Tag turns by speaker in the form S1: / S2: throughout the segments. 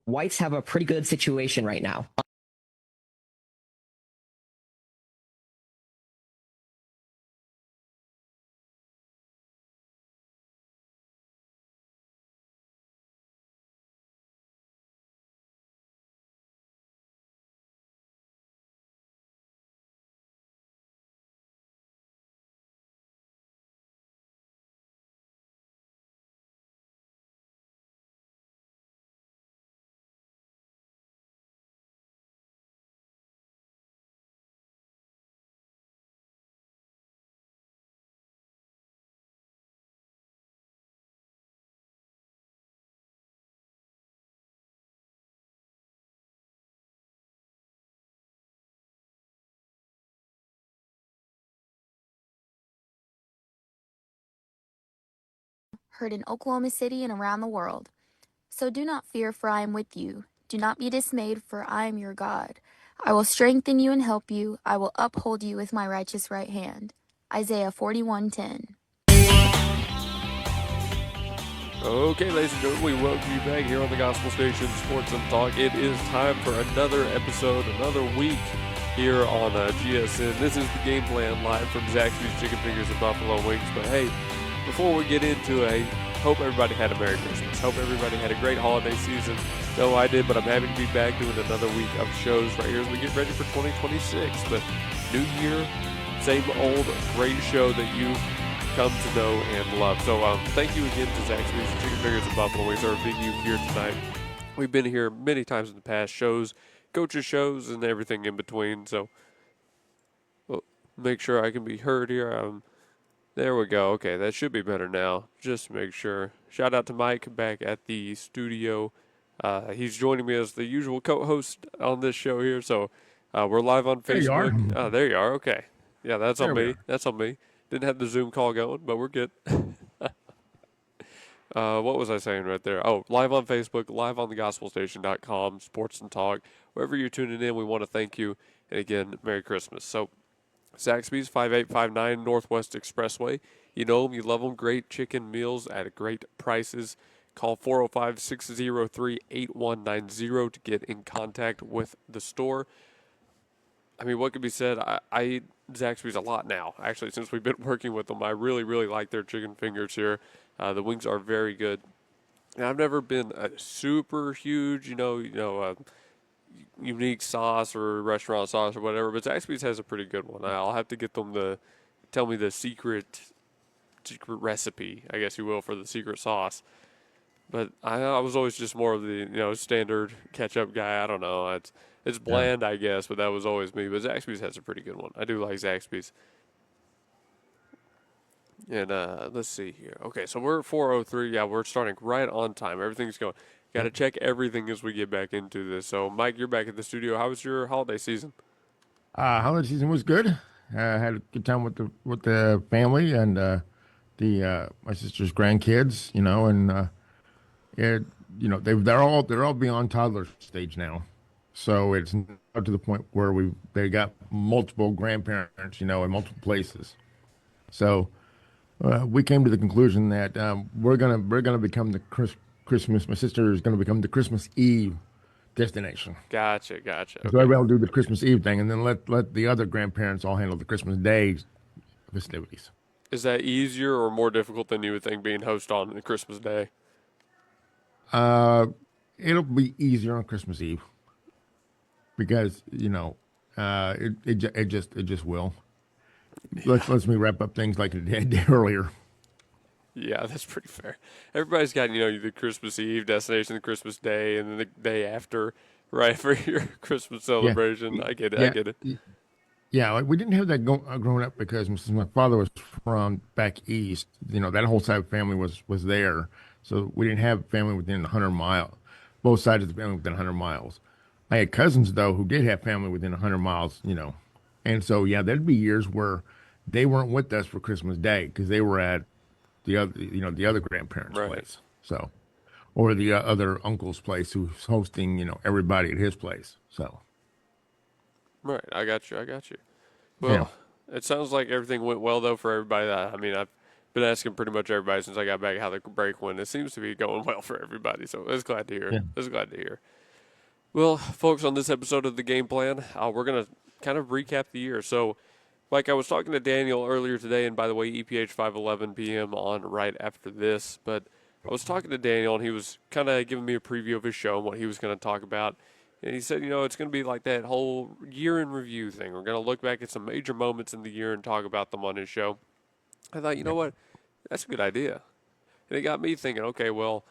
S1: Whites have a pretty good situation right now.
S2: Heard in Oklahoma City and around the world. So do not fear, for I am with you. Do not be dismayed, for I am your God. I will strengthen you and help you. I will uphold you with my righteous right hand. Isaiah 41:10.
S3: Okay, ladies and gentlemen, we welcome you back here on the Gospel Station Sports and Talk. It is time for another episode, another week here on GSN. This is the Game Plan live from Zaxby's Chicken Fingers and Buffalo Wings. But hey, before we get into it, hope everybody had a Merry Christmas. Hope everybody had a great holiday season. No, I did, but I'm happy to be back doing another week of shows right here as we get ready for 2026. But new year, same old great show that you come to know and love. So thank you again to Zaxby's Chicken Fingers and Buffalo Wings, our venue here tonight. We've been here many times in the past, shows, coaches shows, and everything in between. So make sure I can be heard here. There we go. Okay, that should be better now. Just make sure. Shout out to Mike back at the studio. He's joining me as the usual co-host on this show here. So we're live on
S4: There you are.
S3: Facebook. Oh, there you are. Okay. Yeah, that's on
S4: There we
S3: me.
S4: are.
S3: That's on me. Didn't have the Zoom call going, but we're good. What was I saying right there? Oh, live on Facebook, live on thegospelstation.com, Sports and Talk. Wherever you're tuning in, we want to thank you. And again, Merry Christmas. So Zaxby's, 5859 Northwest Expressway. You know them, you love them. Great chicken meals at great prices. Call 405-603-8190 to get in contact with the store. I mean, what could be said? I eat Zaxby's a lot now, actually, since we've been working with them. I really, really like their chicken fingers here. The wings are very good. And I've never been a super huge, unique sauce or restaurant sauce or whatever, but Zaxby's has a pretty good one. I'll have to get them to tell me the secret recipe, I guess you will, for the secret sauce. But I was always just more of the standard ketchup guy. I don't know. It's
S4: Yeah.
S3: bland, I guess, but that was always me. But Zaxby's has a pretty good one. I do like Zaxby's. And let's see here. Okay, so we're at 4:03. Yeah, we're starting right on time. Everything's going. Got to check everything as we get back into this. So, Mike, you're back at the studio. How was your holiday season?
S4: Holiday season was good. Had a good time with the family and the my sister's grandkids. They're all beyond toddler stage now, so it's up to the point where they got multiple grandparents. In multiple places. So we came to the conclusion that we're gonna become the Christmas. My sister is gonna become the Christmas Eve destination.
S3: Gotcha.
S4: So
S3: Okay.
S4: everybody will do the Christmas Eve thing, and then let the other grandparents all handle the Christmas Day festivities.
S3: Is that easier or more difficult than you would think being host on Christmas Day?
S4: Uh, it'll be easier on Christmas Eve because it just will. Let's me wrap up things like it did earlier.
S3: Yeah, that's pretty fair. Everybody's got, the Christmas Eve destination, the Christmas Day, and then the day after, right, for your Christmas
S4: Yeah,
S3: celebration. I get it. I
S4: yeah,
S3: get it.
S4: yeah. Like we didn't have that growing up because since my father was from back east, that whole side of the family was there, so we didn't have family within 100 miles. Both sides of the family within 100 miles. I had cousins though who did have family within 100 miles, and so yeah, there'd be years where they weren't with us for Christmas Day because they were at the other grandparents'
S3: Right.
S4: place. So, or the other uncle's place who's hosting, everybody at his place. So,
S3: Right. I got you.
S4: yeah,
S3: Well, it sounds like everything went well, though, for everybody. I mean, I've been asking pretty much everybody since I got back how the break went. It seems to be going well for everybody, so it's glad to hear.
S4: Yeah.
S3: It's glad to hear. Well, folks, on this episode of the Game Plan, we're going to kind of recap the year. So, like I was talking to Daniel earlier today, and by the way, EPH 5:11 p.m. on right after this, but I was talking to Daniel, and he was kind of giving me a preview of his show and what he was going to talk about. And he said, it's going to be like that whole year in review thing. We're going to look back at some major moments in the year and talk about them on his show. I thought, you know what? That's a good idea. And it got me thinking, okay, well,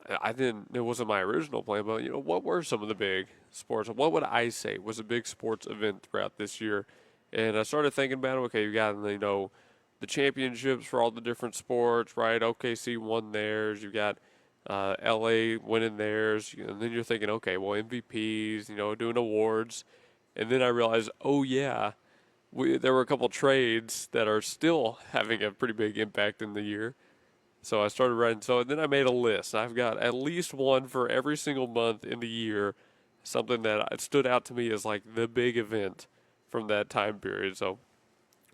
S3: it wasn't my original plan, but, what were some of the big sports? What would I say was a big sports event throughout this year? And I started thinking about it. Okay, you got, the championships for all the different sports, right? OKC won theirs. You got LA winning theirs. And then you're thinking, okay, well, MVPs, doing awards. And then I realized, oh, yeah, there were a couple trades that are still having a pretty big impact in the year. So I started writing. So then I made a list. I've got at least one for every single month in the year, something that stood out to me as like the big event from that time period. So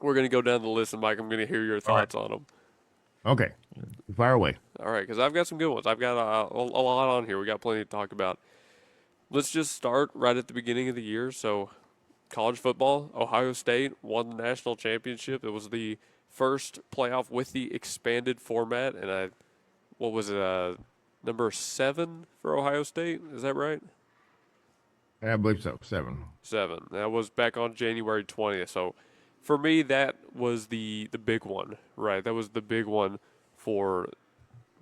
S3: we're going to go down the list, and Mike, I'm going to hear your thoughts on them.
S4: Okay, fire away.
S3: All right, because I've got some good ones. I've got a lot on here. We got plenty to talk about. Let's just start right at the beginning of the year. So college football, Ohio State won the national championship. It was the first playoff with the expanded format, and what was it, number 7 for Ohio State? Is that right?
S4: I believe so. 7.
S3: That was back on January 20th. So for me, that was the big one, right? That was the big one for.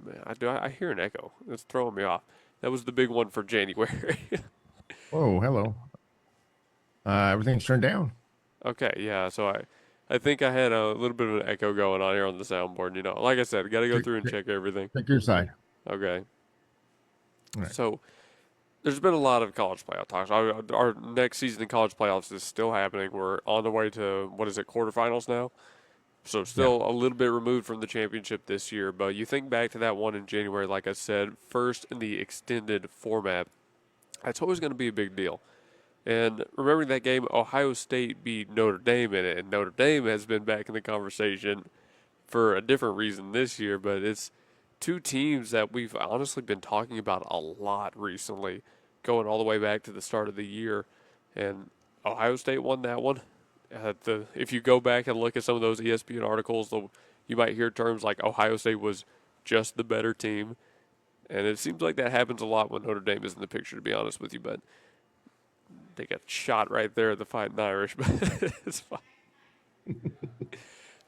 S3: Man, I hear an echo. It's throwing me off. That was the big one for January.
S4: Oh, hello. Everything's turned down.
S3: Okay, yeah. So I think I had a little bit of an echo going on here on the soundboard. Like I said, got to go through and check everything.
S4: Pick your side.
S3: Okay.
S4: Right.
S3: So there's been a lot of college playoff talks. Our next season in college playoffs is still happening. We're on the way to, quarterfinals now? So still a little bit removed from the championship this year. But you think back to that one in January, like I said, first in the extended format. That's always going to be a big deal. And remembering that game, Ohio State beat Notre Dame in it. And Notre Dame has been back in the conversation for a different reason this year. But it's two teams that we've honestly been talking about a lot recently, going all the way back to the start of the year. And Ohio State won that one. If you go back and look at some of those ESPN articles, you might hear terms like Ohio State was just the better team. And it seems like that happens a lot when Notre Dame is in the picture, to be honest with you. But they got shot right there at the Fighting Irish, but it's fine.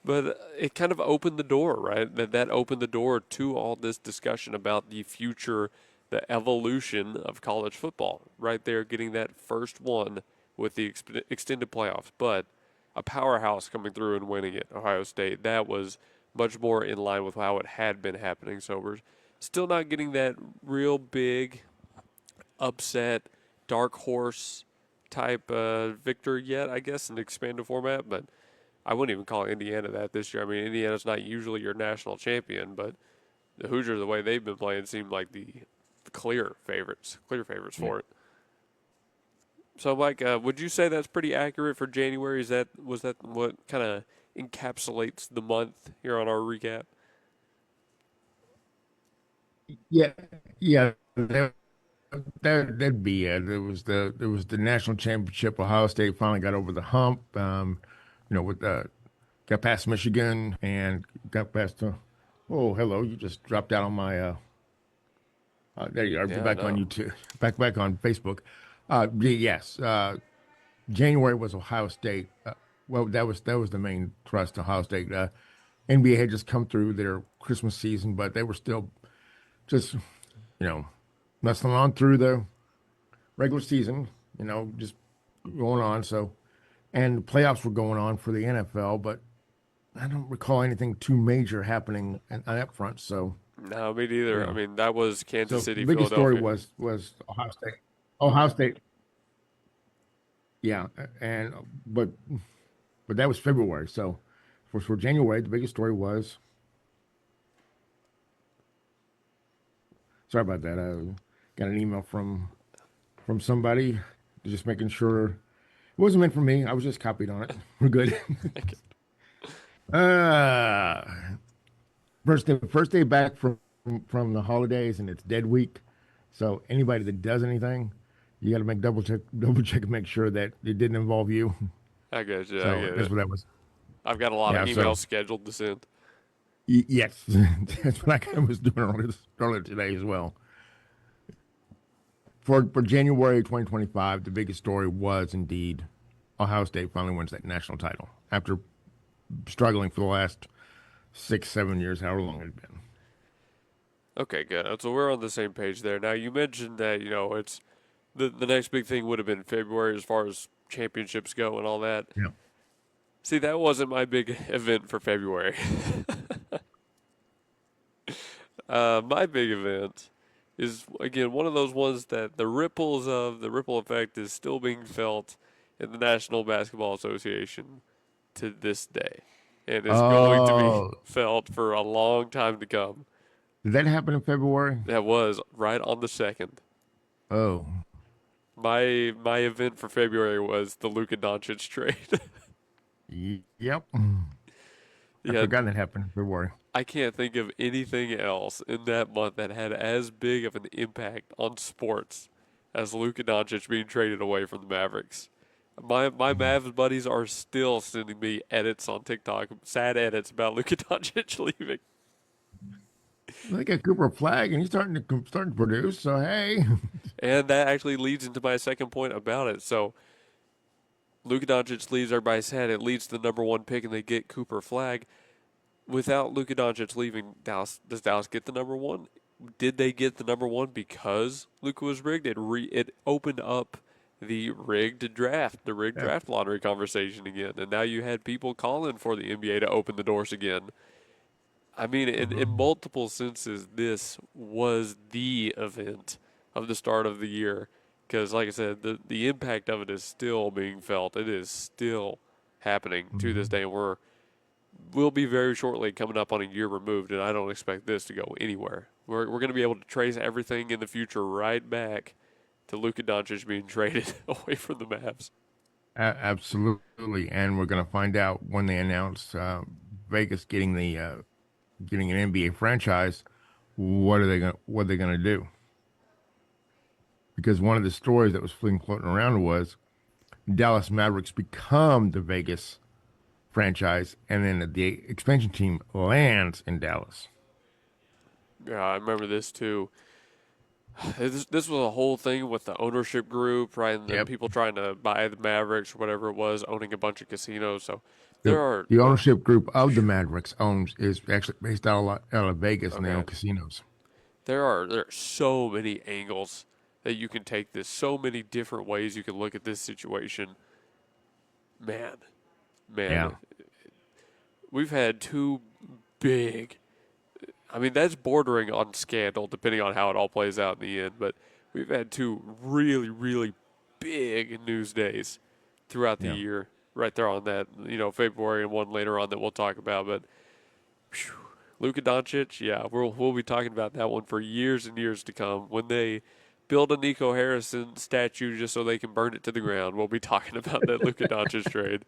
S3: But it kind of opened the door, right? That opened the door to all this discussion about the future, the evolution of college football. Right there, getting that first one with the extended playoffs. But a powerhouse coming through and winning it, Ohio State. That was much more in line with how it had been happening. So we're still not getting that real big upset, dark horse type victory yet, I guess, in the expanded format. But I wouldn't even call Indiana that this year. I mean, Indiana's not usually your national champion, but the Hoosiers, the way they've been playing, seem like the clear favorites for it. So, Mike, would you say that's pretty accurate for January? Was that what kind of encapsulates the month here on our recap?
S4: Yeah, that'd be it. There was the national championship. Ohio State finally got over the hump. Got past Michigan and got past. Oh, hello! You just dropped out on my. There you are.
S3: Yeah,
S4: back on YouTube. Back on Facebook. Yes. January was Ohio State. Well, that was the main thrust. Ohio State. NBA had just come through their Christmas season, but they were still just, messing on through the regular season. Just going on. So, and the playoffs were going on for the NFL, but I don't recall anything too major happening on that front. So.
S3: No, me neither.
S4: Yeah.
S3: I mean, that was Kansas City,
S4: the biggest
S3: Philadelphia.
S4: story was Ohio State. Ohio State. Yeah, but that was February. So for January, the biggest story was. Sorry about that. I got an email from somebody, just making sure it wasn't meant for me. I was just copied on it. We're good. First day back from the holidays, and it's dead week. So anybody that does anything, you got to make double check and make sure that it didn't involve you.
S3: I guess, yeah, I
S4: So
S3: get
S4: that's
S3: it.
S4: what that was.
S3: I've got a lot of
S4: Yeah.
S3: emails scheduled to send.
S4: Yes, that's what I kind of was doing earlier today as well. For January 2025, the biggest story was indeed Ohio State finally wins that national title after struggling for the last 6-7 years, however long it had been.
S3: Okay, good. So we're on the same page there. Now, you mentioned that, it's the next big thing would have been February as far as championships go and all that.
S4: Yeah.
S3: See, that wasn't my big event for February. My big event is, again, one of those ones that the ripple effect is still being felt in the National Basketball Association to this day. And it's going to
S4: Oh,
S3: be felt for a long time to come.
S4: did that happen in February?
S3: That was right on the 2nd.
S4: Oh,
S3: My event for February was the Luka Doncic trade.
S4: yep. I
S3: Yeah,
S4: forgot that happened in February.
S3: I can't think of anything else in that month that had as big of an impact on sports as Luka Doncic being traded away from the Mavericks. My Mavs buddies are still sending me edits on TikTok, sad edits about Luka Doncic leaving.
S4: They got Cooper Flag, and he's starting to produce. So hey,
S3: And that actually leads into my second point about it. So Luka Doncic leaves, everybody's sad. It leads to the number one pick, and they get Cooper Flag. Without Luka Doncic leaving Dallas, does Dallas get the number one? Did they get the number one because Luka was rigged? It opened up the rigged draft lottery conversation again, and now you had people calling for the NBA to open the doors again. I mean, in multiple senses, this was the event of the start of the year because, like I said, the impact of it is still being felt. It is still happening to this day, and we'll be very shortly coming up on a year removed, and I don't expect this to go anywhere. We're going to be able to trace everything in the future right back to Luka Doncic being traded away from the Mavs.
S4: absolutely. And we're going to find out when they announce Vegas getting getting an NBA franchise. What are they going to do? Because one of the stories that was floating around was Dallas Mavericks become the Vegas franchise, and then the expansion team lands in Dallas.
S3: Yeah, I remember this too. This was a whole thing with the ownership group, right? And then
S4: Yep.
S3: people trying to buy the Mavericks or whatever it was, owning a bunch of casinos. So there are
S4: The ownership group of the Mavericks is actually based out of Vegas, and they
S3: Okay.
S4: own casinos.
S3: there are so many angles that you can take this, so many different ways you can look at this situation. Man,
S4: Yeah.
S3: we've had two big. I mean, that's bordering on scandal, depending on how it all plays out in the end. But we've had two really, really big news days throughout the
S4: Yeah.
S3: year, right there on that, February, and one later on that we'll talk about. But Luka Doncic, yeah, we'll be talking about that one for years and years to come. When they build a Nico Harrison statue just so they can burn it to the ground, we'll be talking about that Luka Doncic trade.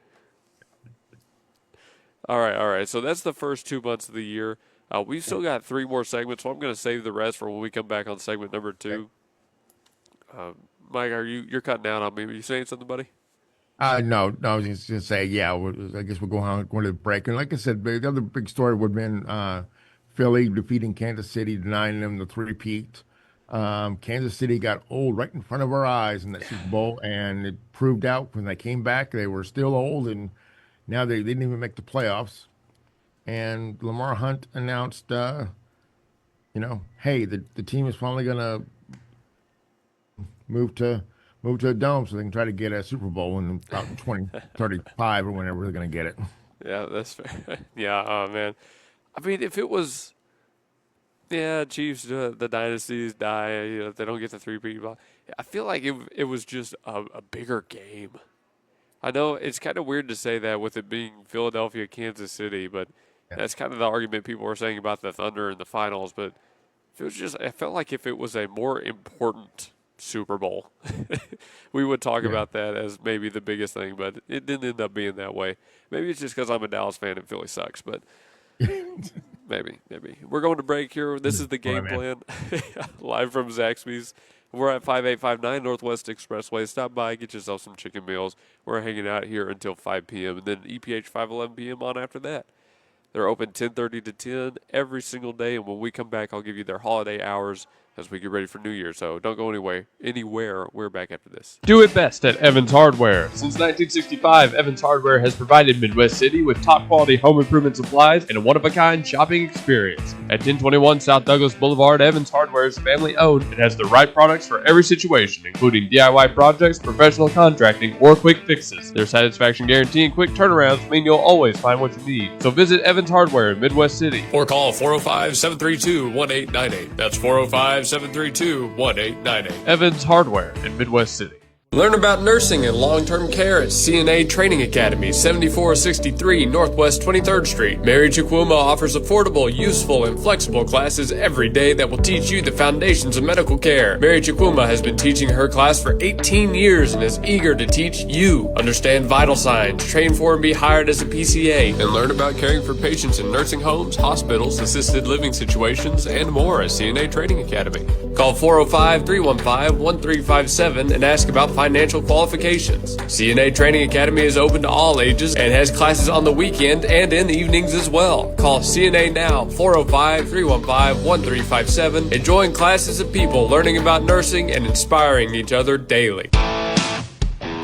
S3: All right. So that's the first 2 months of the year. We've still got 3 more segments, so I'm going to save the rest for when we come back on segment number 2. Mike, you're cutting out on me? Are you saying something, buddy?
S4: No, I was just going to say, yeah, I guess we'll going to the break. And like I said, the other big story would have been Philly defeating Kansas City, denying them the three-peat. Kansas City got old right in front of our eyes in that Super Bowl, and it proved out when they came back they were still old, and now they didn't even make the playoffs. And Lamar Hunt announced, hey, the team is finally going to move to a dome so they can try to get a Super Bowl in about 2035 or whenever they're going to get it.
S3: Yeah, that's fair. Yeah, oh, man. I mean, if it was, Chiefs, the dynasties die, if they don't get the 3 people, I feel like it was just a bigger game. I know it's kind of weird to say that with it being Philadelphia, Kansas City, but that's kind of the argument people were saying about the Thunder in the finals. But I felt like if it was a more important Super Bowl, we would talk about that as maybe the biggest thing, but it didn't end up being that way. Maybe it's just because I'm a Dallas fan and Philly sucks, but Maybe. We're going to break here. This is the game plan live from Zaxby's. We're at 5859 Northwest Expressway. Stop by, get yourself some chicken meals. We're hanging out here until 5 p.m. and then EPH 5:11 p.m. on after that. They're open 10:30 to 10 every single day, and when we come back, I'll give you their holiday hours as we get ready for New Year. So don't go anywhere. We're back after this.
S5: Do it best at Evans Hardware. Since 1965, Evans Hardware has provided Midwest City with top-quality home improvement supplies and a one-of-a-kind shopping experience. At 1021 South Douglas Boulevard, Evans Hardware is family-owned and has the right products for every situation, including DIY projects, professional contracting, or quick fixes. Their satisfaction guarantee and quick turnarounds mean you'll always find what you need. So visit Evans Hardware in Midwest City.
S3: Or call 405-732-1898. That's 405-732-1898.
S5: Evans Hardware in Midwest City.
S3: Learn about nursing and long-term care at CNA Training Academy, 7463 Northwest 23rd Street. Mary Chikwuma offers affordable, useful, and flexible classes every day that will teach you the foundations of medical care. Mary Chikwuma has been teaching her class for 18 years and is eager to teach you. Understand vital signs, train for and be hired as a PCA, and learn about caring for patients in nursing homes, hospitals, assisted living situations, and more at CNA Training Academy. Call 405-315-1357 and ask about financial qualifications. CNA Training Academy is open to all ages and has classes on the weekend and in the evenings as well. Call CNA now, 405-315-1357, and join classes of people learning about nursing and inspiring each other daily.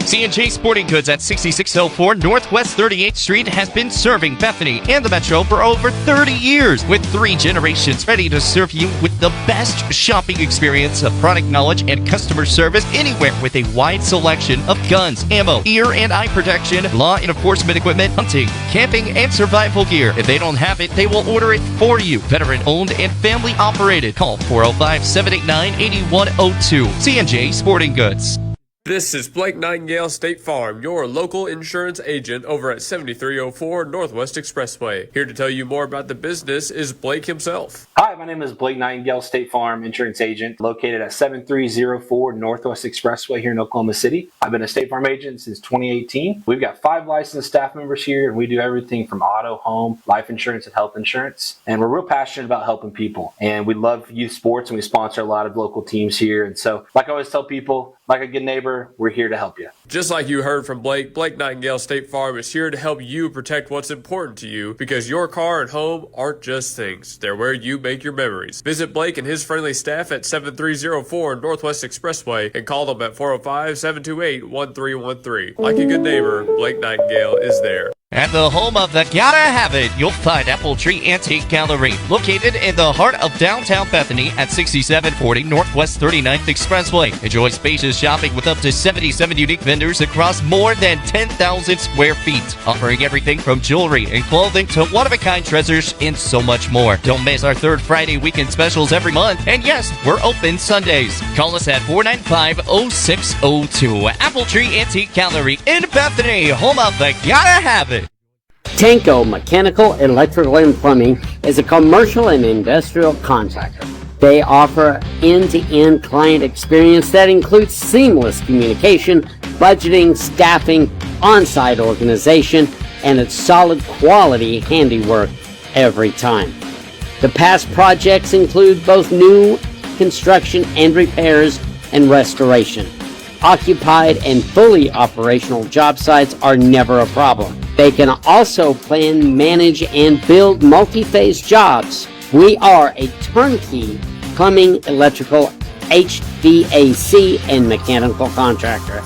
S6: C&J Sporting Goods at 6604 Northwest 38th Street has been serving Bethany and the Metro for over 30 years, with 3 generations ready to serve you with the best shopping experience of product knowledge and customer service anywhere, with a wide selection of guns, ammo, ear and eye protection, law enforcement equipment, hunting, camping, and survival gear. If they don't have it, they will order it for you. Veteran owned and family operated. Call 405-789-8102. C&J Sporting Goods.
S3: This is Blake Nightingale State Farm, your local insurance agent over at 7304 Northwest Expressway. Here to tell you more about the business is Blake himself.
S7: Hi, my name is Blake Nightingale, State Farm insurance agent located at 7304 Northwest Expressway here in Oklahoma City. I've been a State Farm agent since 2018. We've got 5 licensed staff members here, and we do everything from auto, home, life insurance, and health insurance. And we're real passionate about helping people. And we love youth sports, and we sponsor a lot of local teams here. And so, like I always tell people, like a good neighbor, we're here to help you.
S3: Just like you heard from Blake, Blake Nightingale State Farm is here to help you protect what's important to you, because your car and home aren't just things. They're where you make your memories. Visit Blake and his friendly staff at 7304 Northwest Expressway and call them at 405-728-1313. Like a good neighbor, Blake Nightingale is there.
S6: At the home of the Gotta Have It, you'll find Apple Tree Antique Gallery, located in the heart of downtown Bethany at 6740 Northwest 39th Expressway. Enjoy spacious shopping with up to 77 unique vendors across more than 10,000 square feet, offering everything from jewelry and clothing to one-of-a-kind treasures and so much more. Don't miss our 3rd Friday weekend specials every month. And yes, we're open Sundays. Call us at 495-0602. Apple Tree Antique Gallery in Bethany, home of the Gotta Have It.
S8: Tanko Mechanical, Electrical, and Plumbing is a commercial and industrial contractor. They offer end-to-end client experience that includes seamless communication, budgeting, staffing, on-site organization, and its solid quality handiwork every time. The past projects include both new construction and repairs and restoration. Occupied and fully operational job sites are never a problem. They can also plan, manage, and build multi-phase jobs. We are a turnkey plumbing, electrical, HVAC, and mechanical contractor.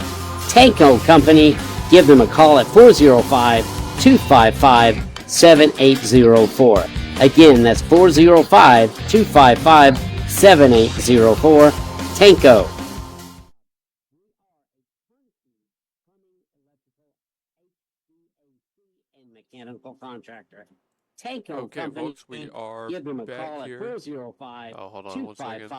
S8: Tanko Company, give them a call at 405-255-7804. Again, that's 405-255-7804. Tanko. Mechanical contractor. Tanko
S3: Okay,
S8: Company.
S3: folks, we are
S8: Give them a
S3: back
S8: call
S3: here.
S8: at 405
S3: Oh, hold on one second.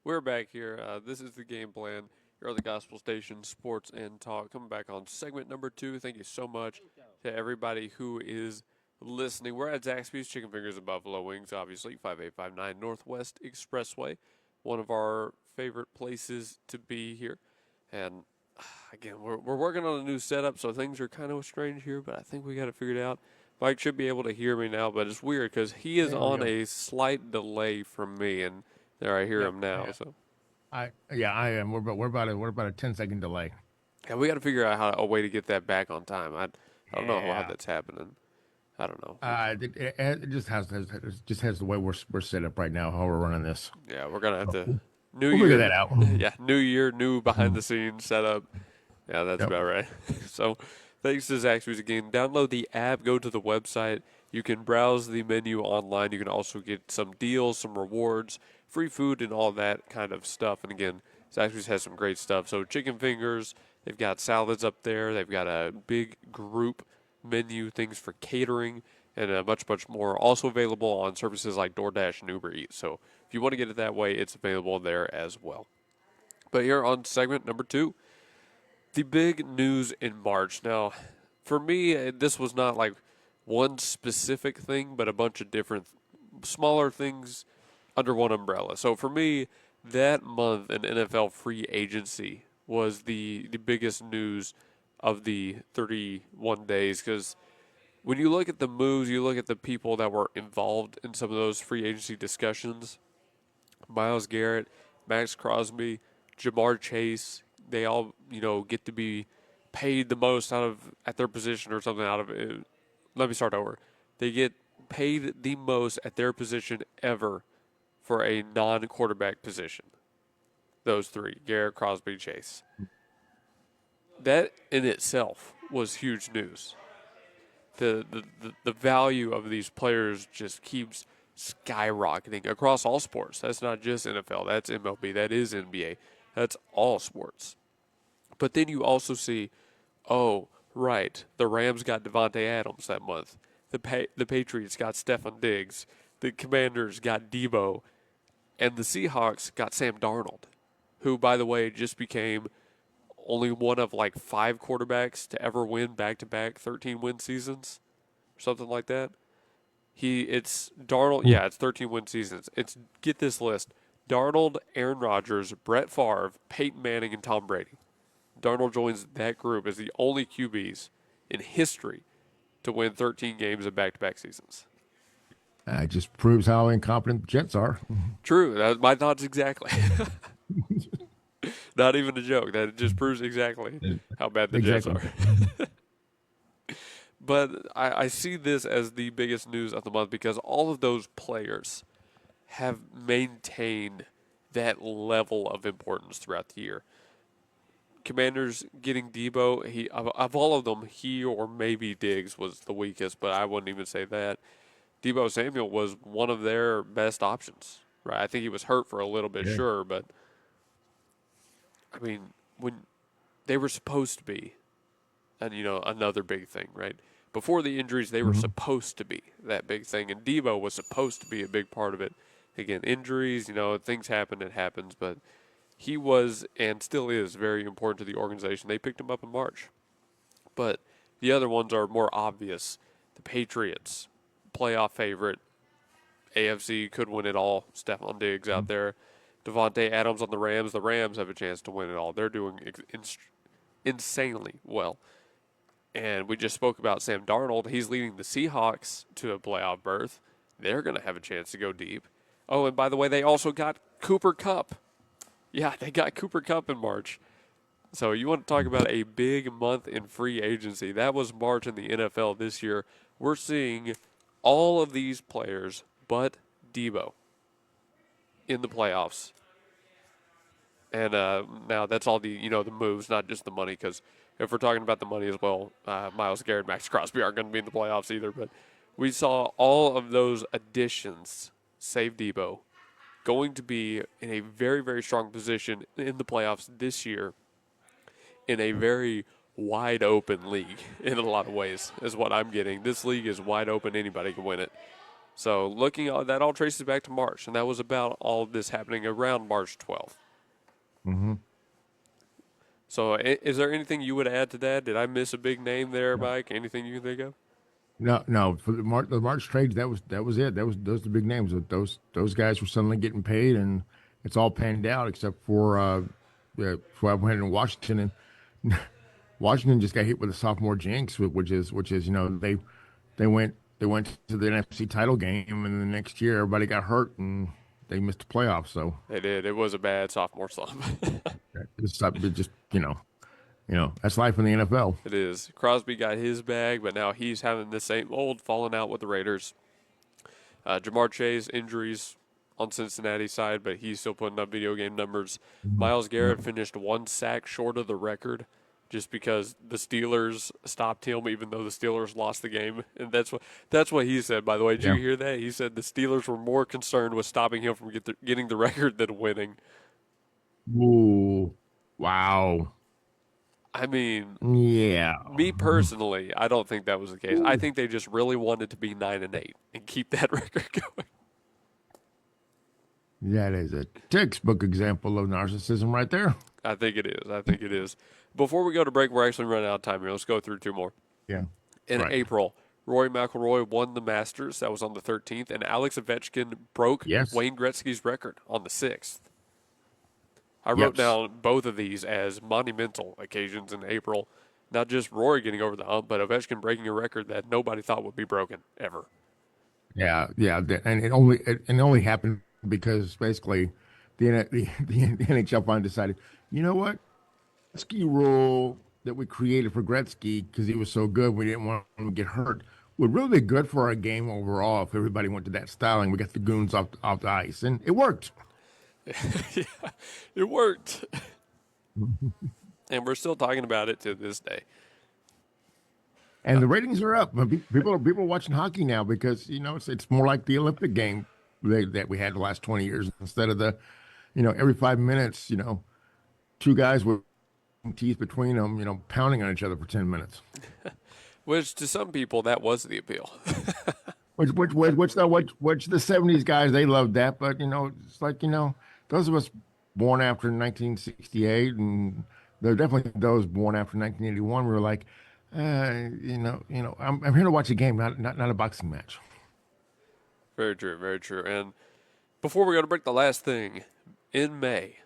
S3: We're back here. This is the game plan. You're on the Gospel Station Sports and Talk. Coming back on segment number 2. Thank you so much to everybody who is listening. We're at Zaxby's Chicken Fingers and Buffalo Wings, obviously, 5859 Northwest Expressway. One of our favorite places to be here. And again, we're working on a new setup, so things are kind of strange here, but I think we got it figured out. Mike should be able to hear me now, but it's weird because he is
S4: There we
S3: on
S4: go.
S3: a slight delay from me, and there I hear him now.
S4: Yeah.
S3: So
S4: I am. We're about a 10-second delay.
S3: yeah, we got to figure out a way to get that back on time. I don't know how
S4: Yeah.
S3: that's happening. I don't know.
S4: It just has the way we're set up right now. How we're running this.
S3: Yeah, we're gonna have to. New
S4: We'll
S3: year,
S4: figure that out.
S3: Yeah, new year, new behind the scenes setup. Yeah, that's
S4: Yep.
S3: about right. So, thanks to Zaxby's again. Download the app, go to the website. You can browse the menu online. You can also get some deals, some rewards, free food, and all that kind of stuff. And again, Zaxby's has some great stuff. So, chicken fingers, they've got salads up there. They've got a big group menu, things for catering, and much, much more. Also available on services like DoorDash and Uber Eats. So, if you want to get it that way, it's available there as well. But here on segment number 2, the big news in March. Now, for me, this was not like one specific thing, but a bunch of different smaller things under one umbrella. So for me, that month in NFL free agency was the biggest news of the 31 days, because when you look at the moves, you look at the people that were involved in some of those free agency discussions, Myles Garrett, Max Crosby, Jamar Chase, they all, get to be paid the most at their position or something out of it. Let me start over. They get paid the most at their position ever for a non-quarterback position. Those three, Garrett, Crosby, Chase. That in itself was huge news. The value of these players just keeps skyrocketing across all sports. That's not just NFL. That's MLB. That is NBA. That's all sports. But then you also see, oh, right, the Rams got Devontae Adams that month. The Patriots got Stephon Diggs. The Commanders got Debo. And the Seahawks got Sam Darnold, who, by the way, just became only one of like 5 quarterbacks to ever win back-to-back 13-win seasons, something like that. It's Darnold. Yeah, it's 13-win seasons. Get this list: Darnold, Aaron Rodgers, Brett Favre, Peyton Manning, and Tom Brady. Darnold joins that group as the only QBs in history to win 13 games in back-to-back seasons.
S4: It just proves how incompetent the Jets are.
S3: True. That's my thoughts exactly. Not even a joke. That just proves exactly how bad the Jets are. But I see this as the biggest news of the month because all of those players have maintained that level of importance throughout the year. Commanders getting Debo, of all of them, he or maybe Diggs was the weakest, but I wouldn't even say that. Debo Samuel was one of their best options, right? I think he was hurt for a little bit, sure, but I mean, when they were supposed to be, and another big thing, right? Before the injuries, they were supposed to be that big thing, and Debo was supposed to be a big part of it. Again, injuries, things happen, it happens, but he was and still is very important to the organization. They picked him up in March. But the other ones are more obvious. The Patriots, playoff favorite. AFC could win it all. Stephon Diggs out there. Devontae Adams on the Rams. The Rams have a chance to win it all. They're doing insanely well. And we just spoke about Sam Darnold. He's leading the Seahawks to a playoff berth. They're going to have a chance to go deep. Oh, and by the way, they also got Cooper Kupp. Yeah, they got Cooper Kupp in March. So you want to talk about a big month in free agency. That was March in the NFL this year. We're seeing all of these players but Debo in the playoffs. And now that's all the moves, not just the money, because if we're talking about the money as well, Myles Garrett, Max Crosby aren't going to be in the playoffs either. But we saw all of those additions, save Debo, going to be in a very, very strong position in the playoffs this year in a very wide open league in a lot of ways is what I'm getting. This league is wide open. Anybody can win it. So looking at that all traces back to March, and that was about all of this happening around March 12th.
S4: Mm-hmm.
S3: So is there anything you would add to that? Did I miss a big name there, Mike? Anything you can think of?
S4: No. For the March trades, that was it. Those are the big names. Those guys were suddenly getting paid, and it's all panned out except for I went in Washington, and Washington just got hit with a sophomore jinx, which is they went to the NFC title game, and the next year everybody got hurt and they missed the playoffs. So
S3: They did. It was a bad sophomore slump.
S4: it just that's life in the NFL.
S3: It is. Crosby got his bag, but now he's having the same old falling out with the Raiders. Jamar Chase, injuries on Cincinnati's side, but he's still putting up video game numbers. Myles Garrett finished 1 sack short of the record just because the Steelers stopped him, even though the Steelers lost the game. And that's what he said, by the way. Did you hear that? He said the Steelers were more concerned with stopping him from getting the record than winning.
S4: Ooh, wow.
S3: I mean,
S4: yeah.
S3: Me personally, I don't think that was the case. I think they just really wanted to be 9-8 and keep that record going.
S4: That is a textbook example of narcissism right there.
S3: I think it is. Before we go to break, we're actually running out of time here. Let's go through 2 more.
S4: Yeah.
S3: In April, Rory McIlroy won the Masters. That was on the 13th. And Alex Ovechkin broke Wayne Gretzky's record on the 6th. I wrote down both of these as monumental occasions in April. Not just Rory getting over the hump, but Ovechkin breaking a record that nobody thought would be broken ever.
S4: Yeah. And it only happened because basically the NHL finally decided, you know what? Ski rule that we created for Gretzky because he was so good, we didn't want him to get hurt, would really be good for our game overall if everybody went to that styling. We got the goons off the ice, and it worked.
S3: Yeah, it worked. And we're still talking about it to this day.
S4: And the ratings are up. People are watching hockey now because it's more like the Olympic game that we had the last 20 years instead of the, every 5 minutes, 2 guys with teeth between them, pounding on each other for 10 minutes.
S3: Which to some people that was the appeal.
S4: which the 70s guys, they loved that, but it's like those of us born after 1968, and there are definitely those born after 1981. We were like, I'm here to watch a game, not a boxing match.
S3: Very true, very true. And before we go to break, the last thing in May.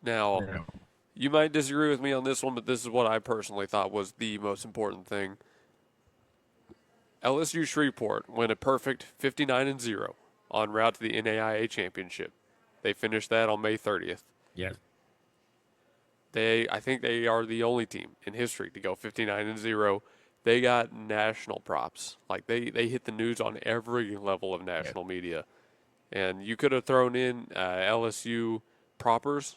S3: Now, you might disagree with me on this one, but this is what I personally thought was the most important thing. LSU Shreveport went a perfect 59-0 en route to the NAIA championship. They finished that on May 30th.
S4: Yes.
S3: I think they are the only team in history to go 59-0. They got national props. Like they hit the news on every level of national media. And you could have thrown in LSU propers,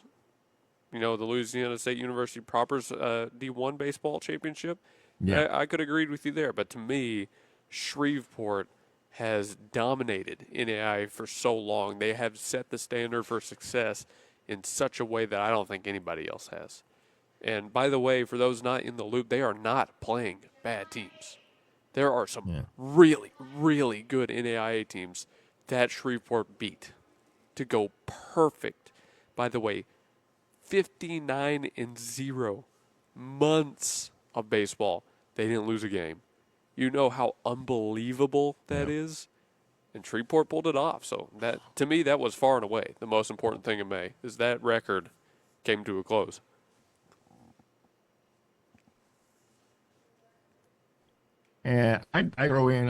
S3: the Louisiana State University propers D1 baseball championship. Yeah. I could have agreed with you there. But to me, Shreveport has dominated NAIA for so long. They have set the standard for success in such a way that I don't think anybody else has. And by the way, for those not in the loop, they are not playing bad teams. There are some really, really good NAIA teams that Shreveport beat to go perfect. By the way, 59-0 months of baseball. They didn't lose a game. You know how unbelievable that is? And Shreveport pulled it off. So that, to me, that was far and away the most important thing in May, is that record came to a close.
S4: And I throw in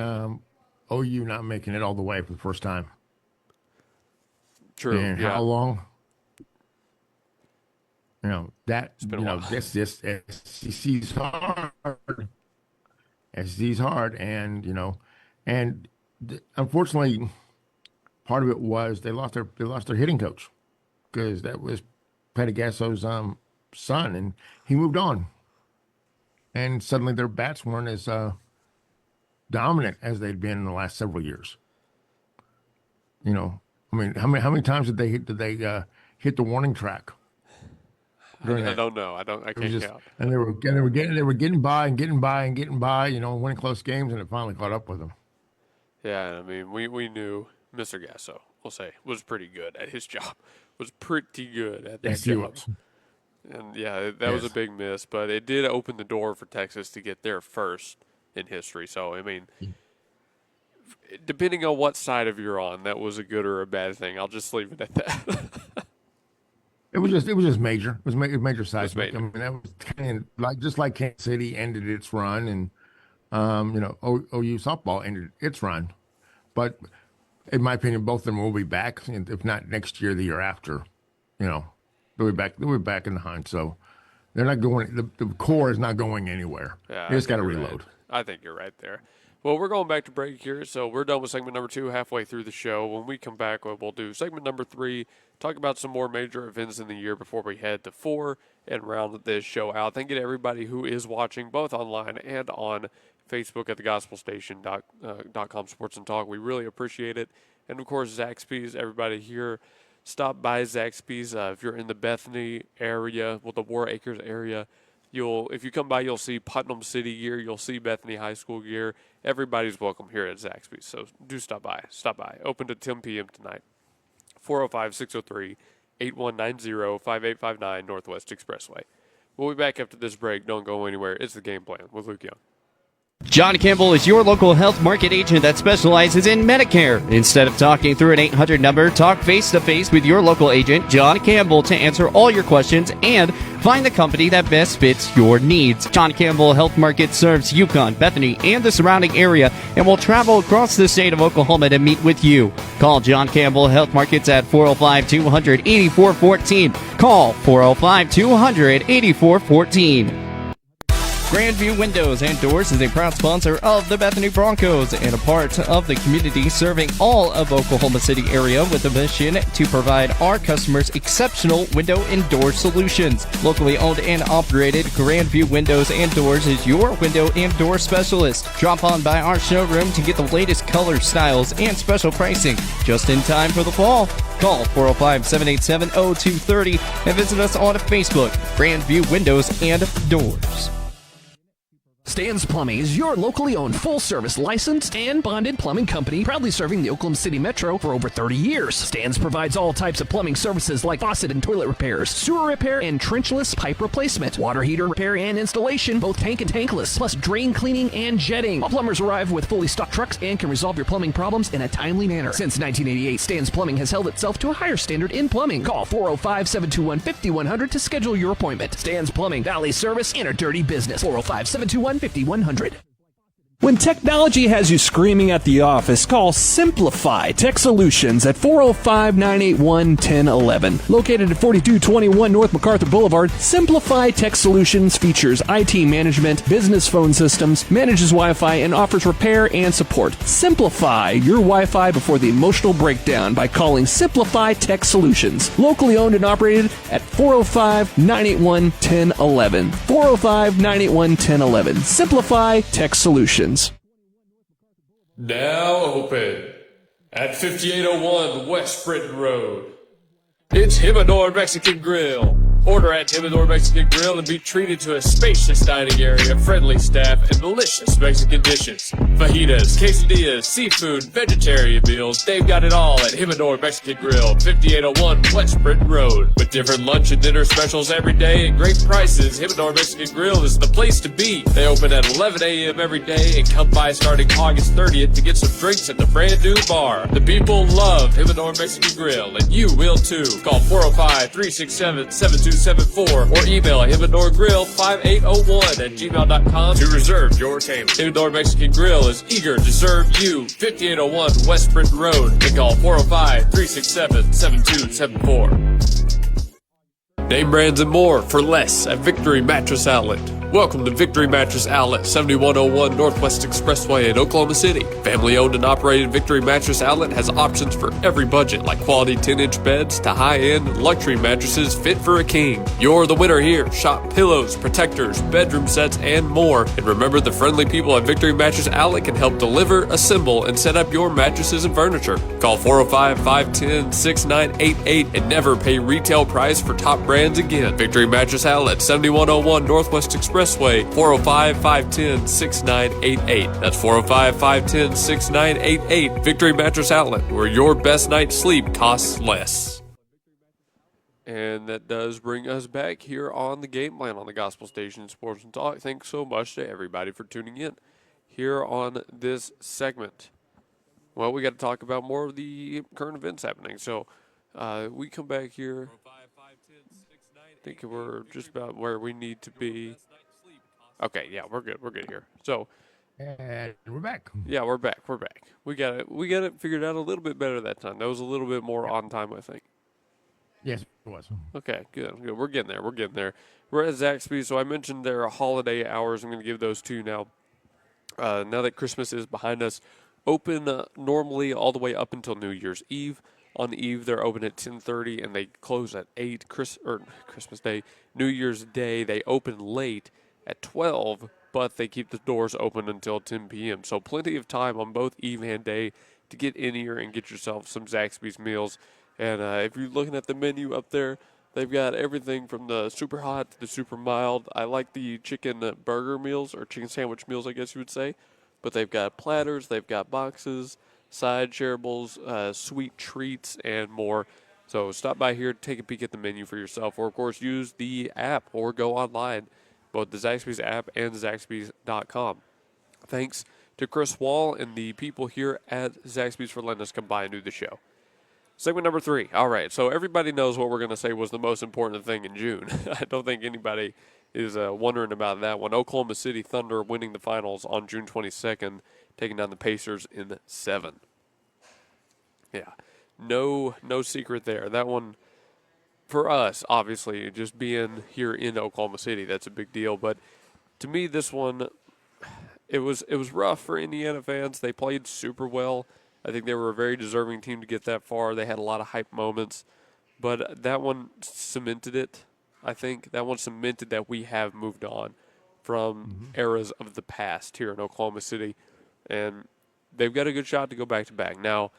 S4: OU not making it all the way for the first time.
S3: True.
S4: And how long? This SEC's hard. SEC's hard, and unfortunately, part of it was they lost their hitting coach because that was Petty Gasso's son, and he moved on, and suddenly their bats weren't as dominant as they'd been in the last several years. How many times did they hit the warning track?
S3: I don't know. I can't count.
S4: And they were getting by, winning close games, and it finally caught up with them.
S3: Yeah, I mean, we knew Mr. Gasso, we'll say, was pretty good at his job. Was pretty good at that job. And yeah, that was a big miss, but it did open the door for Texas to get there first in history. So I mean, depending on what side of you're on, that was a good or a bad thing. I'll just leave it at that.
S4: It was just major. It was major size.
S3: Major.
S4: I mean, that was kind of like Kansas City ended its run, and OU softball ended its run, but in my opinion, both of them will be back. And if not next year, the year after, they'll be back. They'll be back in the hunt. So they're not going. The core is not going anywhere.
S3: Yeah,
S4: they just got to
S3: you're
S4: reload.
S3: Right. I think you're right there. Well, we're going back to break here, so we're done with segment number 2 halfway through the show. When we come back, we'll do segment number 3, talk about some more major events in the year before we head to 4 and round this show out. Thank you to everybody who is watching, both online and on Facebook at thegospelstation.com Sports and Talk. We really appreciate it. And, of course, Zaxby's, everybody here, stop by Zaxby's. If you're in the Bethany area, the War Acres area, if you come by, you'll see Putnam City gear. You'll see Bethany High School gear. Everybody's welcome here at Zaxby's, so do stop by. Stop by. Open to 10 p.m. tonight. 405-603-8190, 5859 Northwest Expressway. We'll be back after this break. Don't go anywhere. It's the Game Plan with Luke Young.
S6: John Campbell is your local health market agent that specializes in Medicare. Instead of talking through an 800 number, talk face-to-face with your local agent, John Campbell, to answer all your questions and find the company that best fits your needs. John Campbell Health Market serves Yukon, Bethany, and the surrounding area and will travel across the state of Oklahoma to meet with you. Call John Campbell Health Markets at 405-200-8414. Call 405-200-8414. Grandview Windows and Doors is a proud sponsor of the Bethany Broncos and a part of the community serving all of Oklahoma City area with a mission to provide our customers exceptional window and door solutions. Locally owned and operated, Grandview Windows and Doors is your window and door specialist. Drop on by our showroom to get the latest color, styles, and special pricing just in time for the fall. Call 405-787-0230 and visit us on Facebook, Grandview Windows and Doors.
S9: Stan's Plumbing is your locally owned full-service licensed and bonded plumbing company proudly serving the Oklahoma City Metro for over 30 years. Stan's provides all types of plumbing services like faucet and toilet repairs, sewer repair and trenchless pipe replacement, water heater repair and installation, both tank and tankless, plus drain cleaning and jetting. All plumbers arrive with fully stocked trucks and can resolve your plumbing problems in a timely manner. Since 1988, Stan's Plumbing has held itself to a higher standard in plumbing. Call 405-721-5100 to schedule your appointment. Stan's Plumbing, Valley service in a dirty business. 405-721-5100. When technology has you screaming at the office, call Simplify Tech Solutions at 405-981-1011. Located at 4221 North MacArthur Boulevard, Simplify Tech Solutions features IT management, business phone systems, manages Wi-Fi, and offers repair and support. Simplify your Wi-Fi before the emotional breakdown by calling Simplify Tech Solutions. Locally owned and operated at 405-981-1011. 405-981-1011. Simplify Tech Solutions.
S3: Now open at 5801 West Britain Road. It's Himador Mexican Grill. Order at Himador Mexican Grill and be treated to a spacious dining area, friendly staff, and delicious Mexican dishes. Fajitas, quesadillas, seafood, vegetarian meals, they've got it all at Himador Mexican Grill, 5801 West Britain Road. With different lunch and dinner specials every day and great prices, Himador Mexican Grill is the place to be. They open at 11 a.m. every day and come by starting August 30th to get some drinks at the brand new bar. The people love Himador Mexican Grill, and you will too. Call 405-367-7274 or email HimadorGrill5801@gmail.com to reserve your table. Himador Mexican Grill is eager to serve you. 5801 West Britain Road. And call 405-367-7274. Name brands and more for less at Victory Mattress Outlet. Welcome to Victory Mattress Outlet, 7101 Northwest Expressway in Oklahoma City. Family-owned and operated Victory Mattress Outlet has options for every budget, like quality 10-inch beds to high-end luxury mattresses fit for a king. You're the winner here. Shop pillows, protectors, bedroom sets, and more. And remember, the friendly people at Victory Mattress Outlet can help deliver, assemble, and set up your mattresses and furniture. Call 405-510-6988 and never pay retail price for top brands again. Victory Mattress Outlet, 7101 Northwest Expressway, 405-510-6988. That's 405-510-6988. Victory Mattress Outlet, where your best night's sleep costs less. And that does bring us back here on the Game Plan on the Gospel Station Sports and Talk. Thanks so much to everybody for tuning in here on this segment. Well, we got to talk about more of the current events happening. So we come back here. I think we're just about where we need to be. Okay, yeah, we're good. We're good here. So
S4: And we're back.
S3: Yeah, we're back. We're back. We got it figured out a little bit better that time. That was a little bit more on time, I think.
S4: Yes, it was.
S3: Okay, good. We're getting there. We're getting there. We're at Zaxby, so I mentioned their holiday hours. I'm going to give those to you now. Now that Christmas is behind us, open normally all the way up until New Year's Eve. On Eve, they're open at 10:30 and they close at 8. Christmas Day, New Year's Day, they open late at 12, but they keep the doors open until 10 p.m. So plenty of time on both Eve and Day to get in here and get yourself some Zaxby's meals. And if you're looking at the menu up there, they've got everything from the super hot to the super mild. I like the chicken burger meals, or chicken sandwich meals, I guess you would say. But they've got platters, they've got boxes, side shareables, sweet treats, and more. So stop by here, take a peek at the menu for yourself, or of course use the app or go online, both the Zaxby's app and Zaxby's.com. Thanks to Chris Wall and the people here at Zaxby's for letting us come by and do the show. Segment number 3. All right, so everybody knows what we're going to say was the most important thing in June. I don't think anybody is wondering about that one. Oklahoma City Thunder winning the finals on June 22nd, taking down the Pacers in 7. Yeah, no secret there. That one, for us, obviously, just being here in Oklahoma City, that's a big deal. But to me, this one, it was rough for Indiana fans. They played super well. I think they were a very deserving team to get that far. They had a lot of hype moments, but that one cemented it. I think that one cemented that we have moved on from eras of the past here in Oklahoma City, and they've got a good shot to go back-to-back. Now,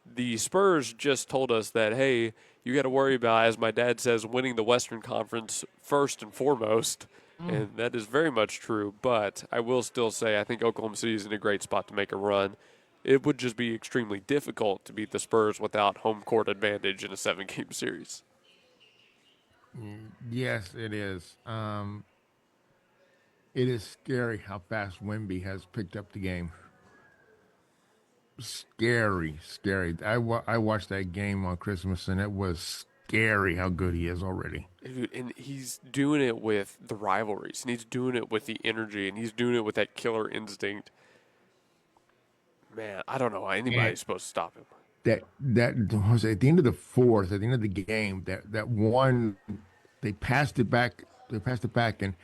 S3: the Spurs just told us that, hey, you got to worry about, as my dad says, winning the Western Conference first and foremost, and that is very much true, but I will still say I think Oklahoma City is in a great spot to make a run. It would just be extremely difficult to beat the Spurs without home court advantage in a 7-game series.
S4: Yes, it is. It is scary how fast Wemby has picked up the game. Scary. I watched that game on Christmas, and it was scary how good he is already.
S3: And he's doing it with the rivalries, and he's doing it with the energy, and he's doing it with that killer instinct. Man, I don't know how anybody's supposed to stop him.
S4: That was at the end of the fourth, at the end of the game, that one, they passed it back, and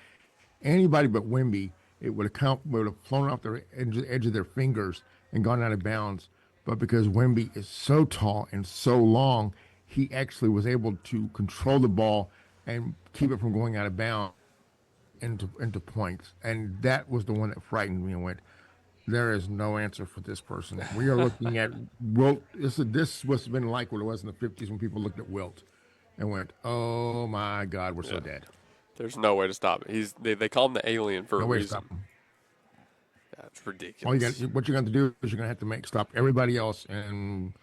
S4: anybody but Wemby, it would have flown off the edge of their fingers and gone out of bounds. But because Wemby is so tall and so long, he actually was able to control the ball and keep it from going out of bounds into points. And that was the one that frightened me and went, there is no answer for this person. We are looking at Wilt. This must have been like what it was in the 50s when people looked at Wilt and went, oh, my God, we're so dead.
S3: There's no way to stop it. They call him the alien for a
S4: way to
S3: reason.
S4: stop him.
S3: That's ridiculous.
S4: What you're going to do is you're going to have to stop everybody else and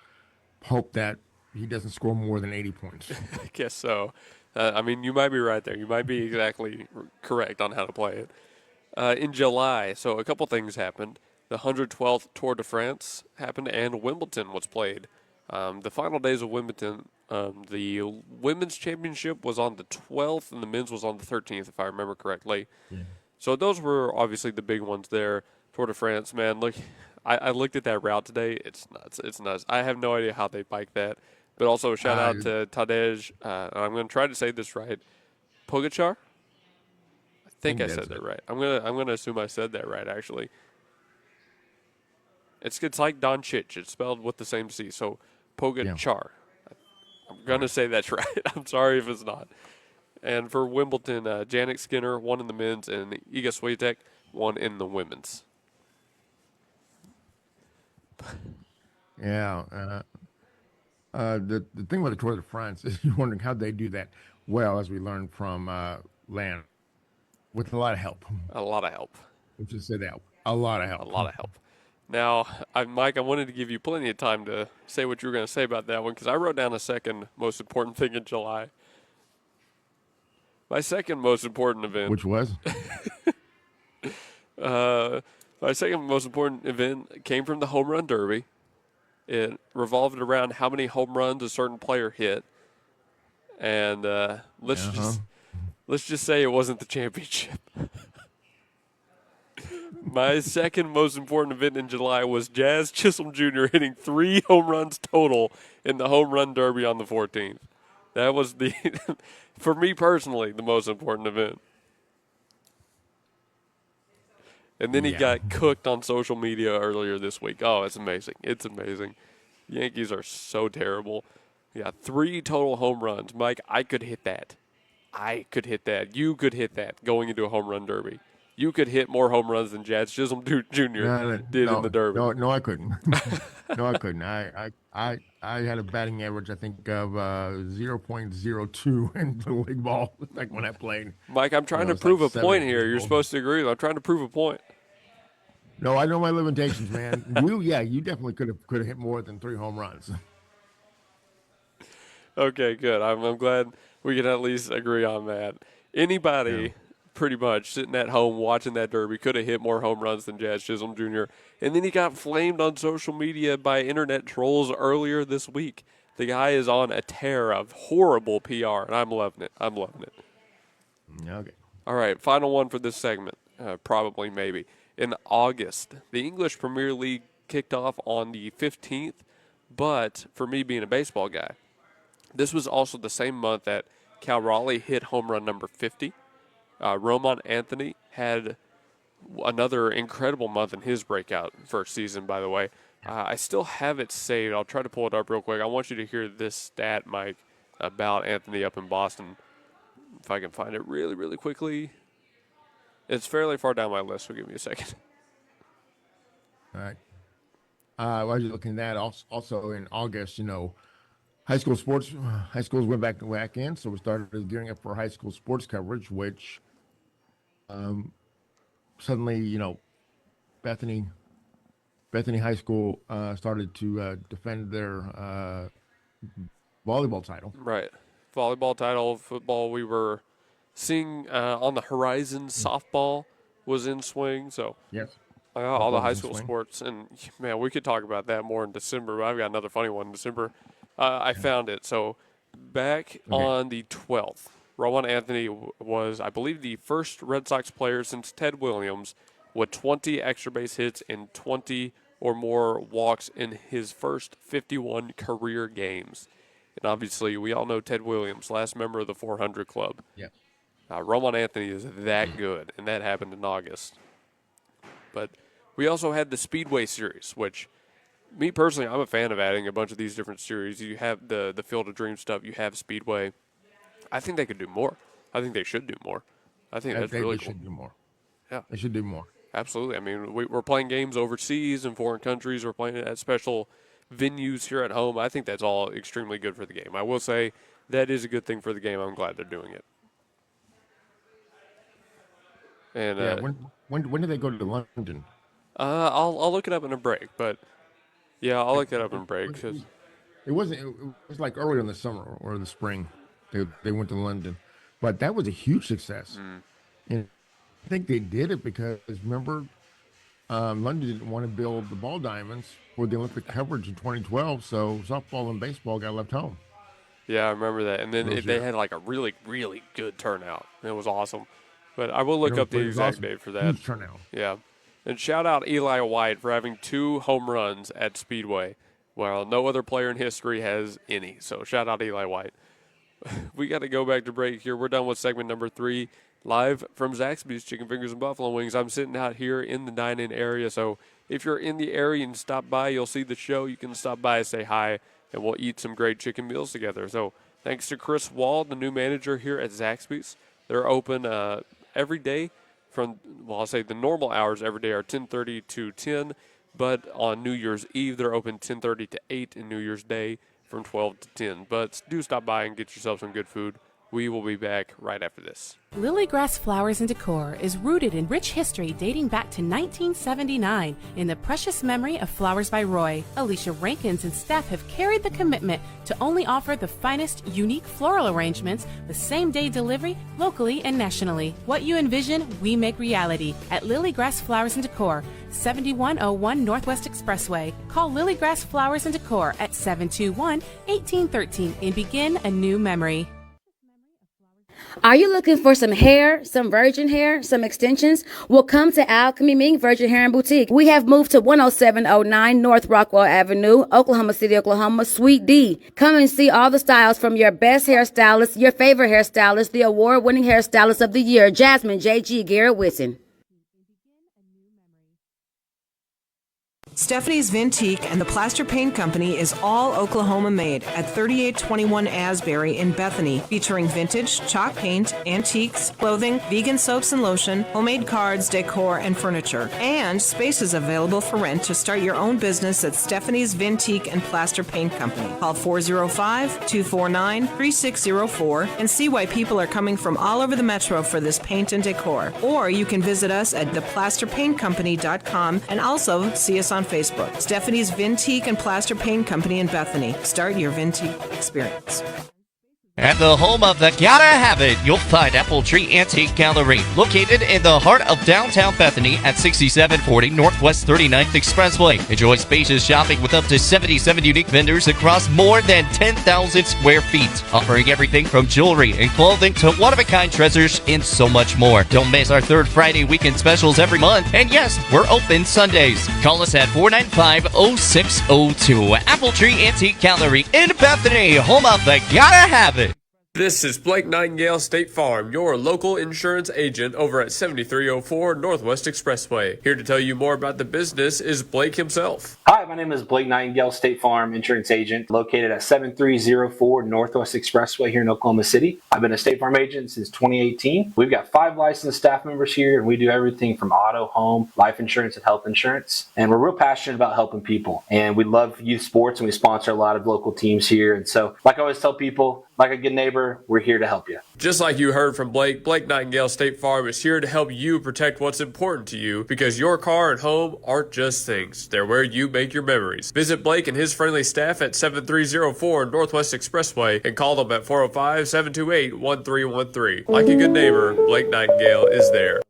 S4: hope that he doesn't score more than 80 points.
S3: I guess so. I mean, you might be right there. You might be exactly correct on how to play it. In July, so a couple things happened. The 112th Tour de France happened, and Wimbledon was played. The final days of Wimbledon, the women's championship was on the 12th, and the men's was on the 13th, if I remember correctly. Yeah. So those were obviously the big ones there. Tour de France, man, look, I looked at that route today. It's nuts. It's nuts. I have no idea how they bike that. But also shout out to Tadej. I'm going to try to say this right. Pogačar? I think I said that right. I'm gonna assume I said that right, actually. It's like Doncic. It's spelled with the same C. So Pogačar. Yeah. I'm going to say that's right. I'm sorry if it's not. And for Wimbledon, Jannik Skinner won in the men's, and Iga Swiatek won in the women's.
S4: Yeah. The thing with the Tour de France is you're wondering how they do that well, as we learned from Land, with a lot of help.
S3: A lot of help.
S4: Let's just say that. A lot of help.
S3: A lot of help. Now, Mike, I wanted to give you plenty of time to say what you were going to say about that one, because I wrote down a second most important thing in July. My second most important event.
S4: Which was?
S3: My second most important event came from the Home Run Derby. It revolved around how many home runs a certain player hit. And let's just say it wasn't the championship. My second most important event in July was Jazz Chisholm Jr. hitting 3 home runs total in the home run derby on the 14th. That was for me personally, the most important event. And then he got cooked on social media earlier this week. Oh, it's amazing. It's amazing. Yankees are so terrible. Yeah, 3 total home runs. Mike, I could hit that. I could hit that. You could hit that going into a home run derby. You could hit more home runs than Jazz Chisholm Jr. did in the derby.
S4: No, I couldn't. No, I couldn't. I had a batting average, I think, of 0.02 in Little League ball, like when I played.
S3: Mike, I'm trying to prove a point here. You're supposed to agree. I'm trying to prove a point.
S4: No, I know my limitations, man. You definitely could have hit more than 3 home runs.
S3: Okay, good. I'm glad we can at least agree on that. Anybody pretty much sitting at home watching that derby could have hit more home runs than Jazz Chisholm Jr. And then he got flamed on social media by internet trolls earlier this week. The guy is on a tear of horrible PR, and I'm loving it. I'm loving it.
S4: Okay.
S3: All right, final one for this segment, probably maybe. In August, the English Premier League kicked off on the 15th, but for me being a baseball guy, this was also the same month that Cal Raleigh hit home run number 50. Roman Anthony had another incredible month in his breakout first season, by the way. I still have it saved. I'll try to pull it up real quick. I want you to hear this stat, Mike, about Anthony up in Boston. If I can find it really, really quickly. It's fairly far down my list, so give me a second.
S4: All right. While you're looking at that, also in August, high schools went back in, so we started gearing up for high school sports coverage, which suddenly, Bethany High School started to defend their volleyball title.
S3: Right. Volleyball title, football, we were seeing on the horizon. Softball was in swing, so
S4: yes.
S3: All the high school sports. And, man, we could talk about that more in December, but I've got another funny one in December. I found it. So back on the 12th, Rowan Anthony was, I believe, the first Red Sox player since Ted Williams with 20 extra base hits and 20 or more walks in his first 51 career games. And obviously, we all know Ted Williams, last member of the 400 Club.
S4: Yeah.
S3: Rowan Anthony is that good, and that happened in August. But we also had the Speedway Series, which, me personally, I'm a fan of adding a bunch of these different series. You have the Field of Dreams stuff. You have Speedway. I think they could do more. I think they should do more. I think that's really cool.
S4: They should do more.
S3: Yeah.
S4: They should do more.
S3: Absolutely. I mean, we're playing games overseas in foreign countries. We're playing at special venues here at home. I think that's all extremely good for the game. I will say that is a good thing for the game. I'm glad they're doing it. And
S4: when do they go to London?
S3: I'll look it up in a break, but yeah, I'll look it up in a break. Cause
S4: it was like early in the summer or the spring. They went to London, but that was a huge success. And I think they did it because, remember, London didn't want to build the ball diamonds for the Olympic coverage in 2012, so softball and baseball got left home.
S3: Yeah, I remember that. And then they had like a really, really good turnout. It was awesome. But I will look up the exact date for that.
S4: Huge turnout.
S3: Yeah. And shout out Eli White for having 2 home runs at Speedway, while no other player in history has any. So shout out Eli White. We got to go back to break here. We're done with segment number 3, live from Zaxby's Chicken Fingers and Buffalo Wings. I'm sitting out here in the dine-in area, so if you're in the area and stop by, you'll see the show. You can stop by, say hi, and we'll eat some great chicken meals together. So thanks to Chris Wall, the new manager here at Zaxby's. They're open every day from, I'll say the normal hours every day are 10:30 to 10, but on New Year's Eve, they're open 10:30 to 8, and New Year's Day from 12 to 10. But do stop by and get yourself some good food. We will be back right after this.
S10: Lilygrass Flowers and Decor is rooted in rich history dating back to 1979 in the precious memory of Flowers by Roy. Alicia Rankins and staff have carried the commitment to only offer the finest, unique floral arrangements with same-day delivery locally and nationally. What you envision, we make reality at Lilygrass Flowers and Decor, 7101 Northwest Expressway. Call Lilygrass Flowers and Decor at 721-1813 and begin a new memory.
S11: Are you looking for some hair, some virgin hair, some extensions? Well, come to Alchemy Ming Virgin Hair and Boutique. We have moved to 10709 North Rockwell Avenue, Oklahoma City, Oklahoma, Suite D. Come and see all the styles from your best hairstylist, your favorite hairstylist, the award-winning hairstylist of the year, Jasmine J.G. Garrett Whitson.
S12: Stephanie's Vintique and the Plaster Paint Company is all Oklahoma made at 3821 Asbury in Bethany, featuring vintage, chalk paint, antiques, clothing, vegan soaps and lotion, homemade cards, decor, and furniture. And space is available for rent to start your own business at Stephanie's Vintique and Plaster Paint Company. Call 405-249-3604 and see why people are coming from all over the metro for this paint and decor. Or you can visit us at theplasterpaintcompany.com and also see us on Facebook. Stephanie's Vintique and Plaster Paint Company in Bethany. Start your Vintique experience.
S6: At the home of the Gotta Have It, you'll find Apple Tree Antique Gallery, located in the heart of downtown Bethany at 6740 Northwest 39th Expressway. Enjoy spacious shopping with up to 77 unique vendors across more than 10,000 square feet, offering everything from jewelry and clothing to one-of-a-kind treasures and so much more. Don't miss our third Friday weekend specials every month. And yes, we're open Sundays. Call us at 495-0602. Apple Tree Antique Gallery in Bethany, home of the Gotta Have It.
S3: This is Blake Nightingale State Farm, your local insurance agent over at 7304 Northwest Expressway. Here to tell you more about the business is Blake himself.
S7: Hi, my name is Blake Nightingale, State Farm insurance agent located at 7304 Northwest Expressway here in Oklahoma City. I've been a State Farm agent since 2018. We've got 5 licensed staff members here, and we do everything from auto, home, life insurance, and health insurance. And we're real passionate about helping people. And we love youth sports, and we sponsor a lot of local teams here. And so, like I always tell people, like a good neighbor, we're here to help you.
S3: Just like you heard from Blake, Blake Nightingale State Farm is here to help you protect what's important to you, because your car and home aren't just things. They're where you make your memories. Visit Blake and his friendly staff at 7304 Northwest Expressway and call them at 405-728-1313. Like a good neighbor, Blake Nightingale is there.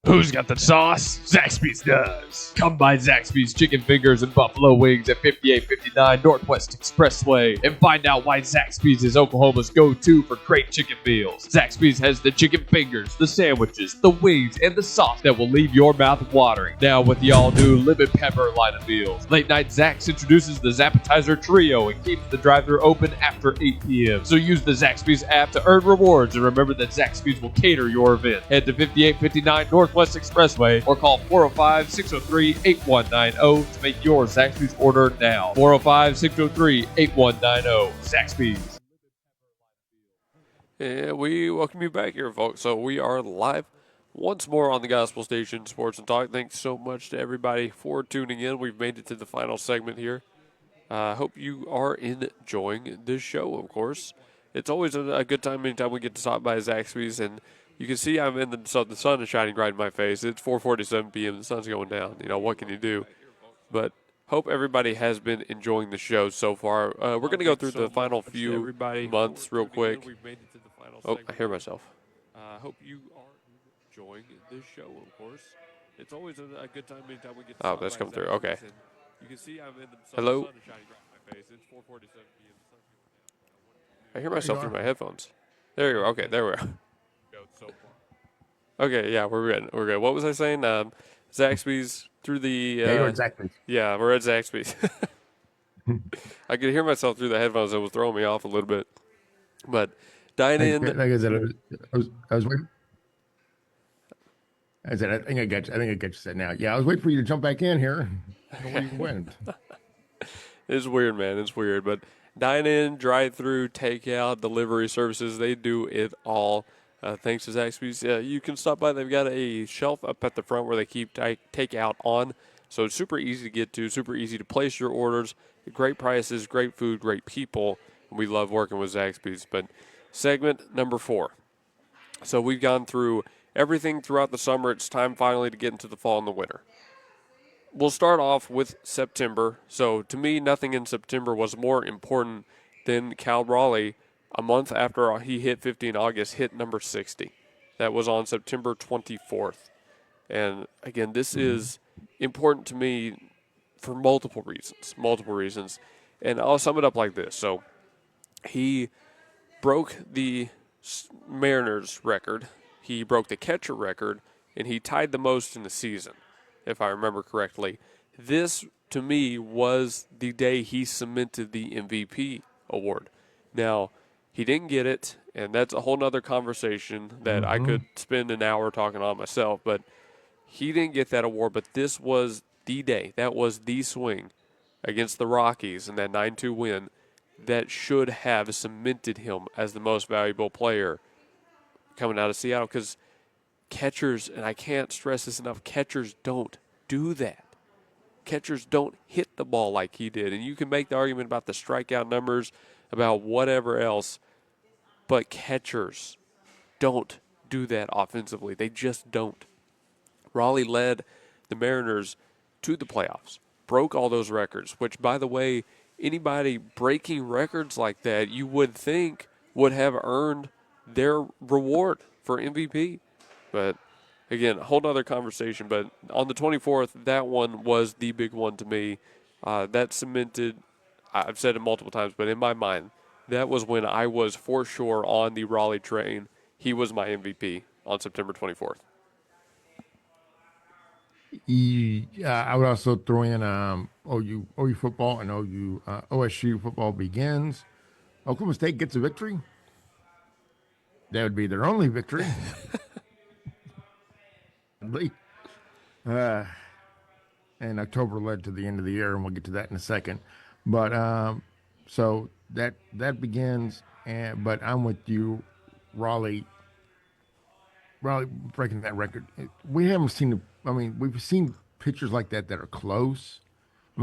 S5: Who's got the sauce? Zaxby's does. Come by Zaxby's Chicken Fingers and Buffalo Wings at 5859 Northwest Expressway and find out why Zaxby's is Oklahoma's go-to for great chicken meals. Zaxby's has the chicken fingers, the sandwiches, the wings, and the sauce that will leave your mouth watering. Now with the all-new lemon pepper line of meals. Late Night Zax introduces the Zappetizer Trio and keeps the drive-thru open after 8 p.m. So use the Zaxby's app to earn rewards, and remember that Zaxby's will cater your event. Head to 5859 Northwest Expressway or call 405-603-8190 to make your Zaxby's order now. 405-603-8190. Zaxby's.
S3: And we welcome you back here, folks. So we are live once more on the Gospel Station Sports and Talk. Thanks so much to everybody for tuning in. We've made it to the final segment here. I hope you are enjoying this show, of course. It's always a good time anytime we get to stop by Zaxby's, and you can see I'm in the sun is shining right in my face. It's 4:47 p.m. The sun's going down. You know, what can you do? But hope everybody has been enjoying the show so far. We're going to go through the final few months real quick. Oh, I hear myself. Hope you are enjoying this show, of course. It's always a good time anytime we get to stop by. That's coming through. Okay. You can see I'm in the sun is shining right in my face. It's 4:47 p.m. I hear myself through my headphones. There you go. Okay, there we are. Okay, yeah, we're good. We're good. What was I saying? Zaxby's through the...
S4: yeah, you're at Zaxby's.
S3: Yeah, we're at Zaxby's. I could hear myself through the headphones. It was throwing me off a little bit. But dine in...
S4: Like I said, I was waiting. I think I got you said now. Yeah, I was waiting for you to jump back in here. I don't know where you went.
S3: It's weird, man. It's weird. But dine in, drive-through, takeout, delivery services, they do it all. Thanks to Zaxby's. You can stop by. They've got a shelf up at the front where they keep takeout on. So it's super easy to get to, super easy to place your orders. Great prices, great food, great people. We love working with Zaxby's. But segment number 4. So we've gone through everything throughout the summer. It's time finally to get into the fall and the winter. We'll start off with September. So to me, nothing in September was more important than Cal Raleigh. A month after he hit 50 in August, hit number 60. That was on September 24th. And, again, this is important to me for multiple reasons. And I'll sum it up like this. So he broke the Mariners record. He broke the catcher record, and he tied the most in the season, if I remember correctly. This, to me, was the day he cemented the MVP award. Now, he didn't get it, and that's a whole nother conversation that I could spend an hour talking on myself, but he didn't get that award, but this was the day. That was the swing against the Rockies in that 9-2 win that should have cemented him as the most valuable player coming out of Seattle, because catchers, and I can't stress this enough, catchers don't do that. Catchers don't hit the ball like he did. And you can make the argument about the strikeout numbers, about whatever else, but catchers don't do that offensively. They just don't. Raleigh led the Mariners to the playoffs, broke all those records, which, by the way, anybody breaking records like that, you would think would have earned their reward for MVP. But again, a whole other conversation. But on the 24th, that one was the big one to me. That cemented, I've said it multiple times, but in my mind, that was when I was for sure on the Raleigh train. He was my MVP on September 24th.
S4: I would also throw in OU football and OSU football begins. Oklahoma State gets a victory. That would be their only victory. And October led to the end of the year, and we'll get to that in a second. But so that begins, but I'm with you, Raleigh breaking that record. We haven't seen. We've seen pitchers like that are close.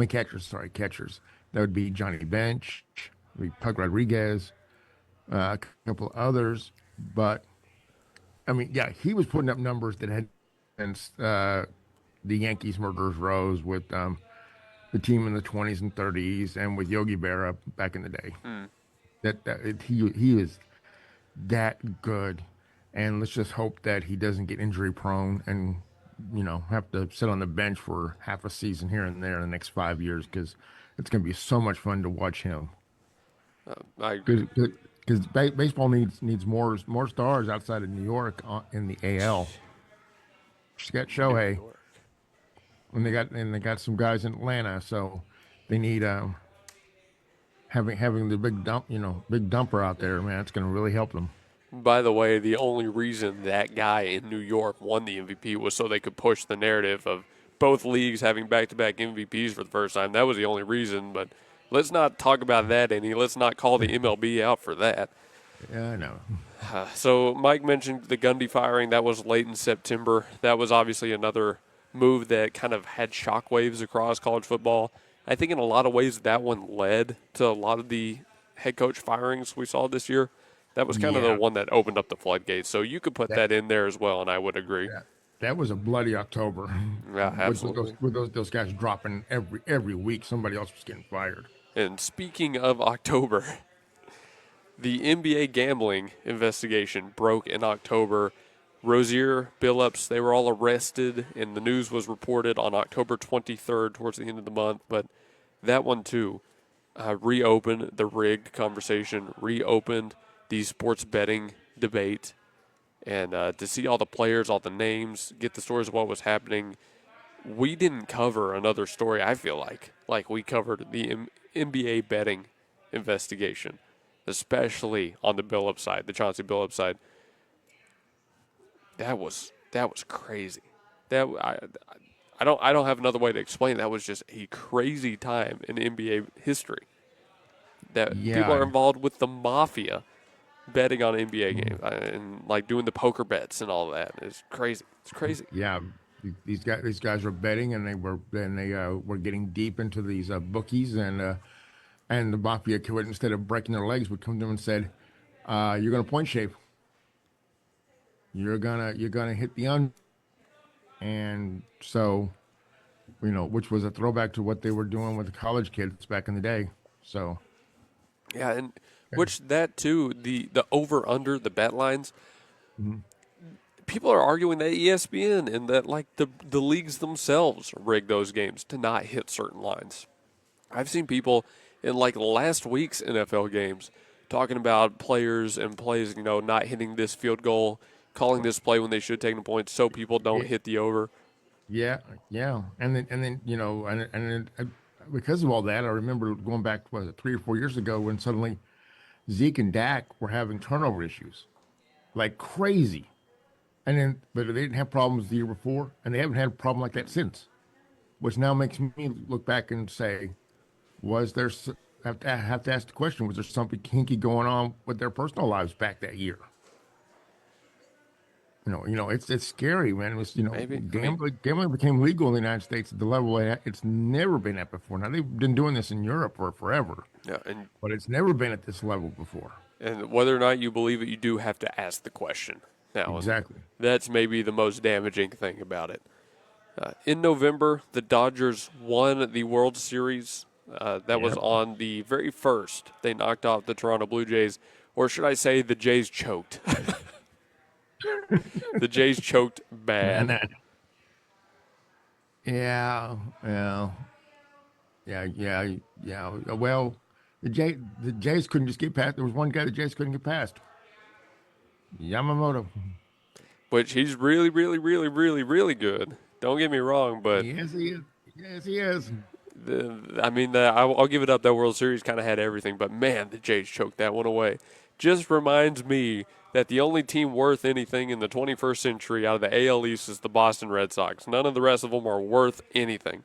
S4: Catchers. That would be Johnny Bench, Pug Rodriguez, a couple of others. But he was putting up numbers that had since the Yankees murderers rose with the team in the 20s and 30s, and with Yogi Berra back in the day. He is that good, and let's just hope that he doesn't get injury prone and have to sit on the bench for half a season here and there in the next 5 years, because it's going to be so much fun to watch him. Because baseball needs more stars outside of New York in the AL. Just got Shohei, and they got some guys in Atlanta, so they need having the big dumper out there, man. It's going to really help them.
S3: By the way, the only reason that guy in New York won the MVP was so they could push the narrative of both leagues having back-to-back MVPs for the first time. That was the only reason, but let's not talk about that any. Let's not call the MLB out for that.
S4: Yeah, I know.
S3: So Mike mentioned the Gundy firing. That was late in September. That was obviously another move that kind of had shockwaves across college football. I think in a lot of ways that one led to a lot of the head coach firings we saw this year. That was kind of the one that opened up the floodgates. So you could put that in there as well, and I would agree.
S4: Yeah. That was a bloody October.
S3: Yeah, absolutely.
S4: With those guys dropping every week, somebody else was getting fired.
S3: And speaking of October, the NBA gambling investigation broke in October. Rozier, Billups, they were all arrested, and the news was reported on October 23rd, towards the end of the month. But that one, too, reopened the rigged conversation, reopened the sports betting debate, and to see all the players, all the names, get the stories of what was happening. We didn't cover another story, I feel like we covered the NBA betting investigation, especially on the Billups side, the Chauncey Billups side. That was crazy. I don't have another way to explain it. That was just a crazy time in NBA history. That people are involved with the mafia betting on NBA games and like doing the poker bets and all that. It's crazy. It's crazy.
S4: Yeah, these guys were betting, and they were getting deep into these bookies, and the mafia would, instead of breaking their legs, would come to them and said, "You're gonna point shave. You're gonna hit the under," and so, which was a throwback to what they were doing with the college kids back in the day. So,
S3: yeah, and which that too, the over under the bet lines. Mm-hmm. People are arguing that ESPN and that like the leagues themselves rig those games to not hit certain lines. I've seen people in like last week's NFL games talking about players and plays, not hitting this field goal, calling this play when they should have taken the point so people don't hit the over.
S4: Yeah, and then and then because of all that, I remember going back 3 or 4 years ago when suddenly Zeke and Dak were having turnover issues, like crazy, but they didn't have problems the year before, and they haven't had a problem like that since, which now makes me look back and say, was there? Have to ask the question: was there something kinky going on with their personal lives back that year? It's scary, man. It was,
S3: Maybe.
S4: gambling became legal in the United States at the level it's never been at before. Now they've been doing this in Europe for forever, but it's never been at this level before.
S3: And whether or not you believe it, you do have to ask the question. Now,
S4: exactly.
S3: That's maybe the most damaging thing about it. In November, the Dodgers won the World Series. That was on the very first. They knocked off the Toronto Blue Jays, or should I say the Jays choked. The Jays choked bad.
S4: Yeah. Well, the Jays couldn't just get past. There was one guy the Jays couldn't get past. Yamamoto.
S3: Which he's really, really, really, really, really good. Don't get me wrong, but
S4: yes, he is. Yes, he is.
S3: I'll give it up. That World Series kind of had everything, but man, the Jays choked that one away. Just reminds me that the only team worth anything in the 21st century out of the AL East is the Boston Red Sox. None of the rest of them are worth anything.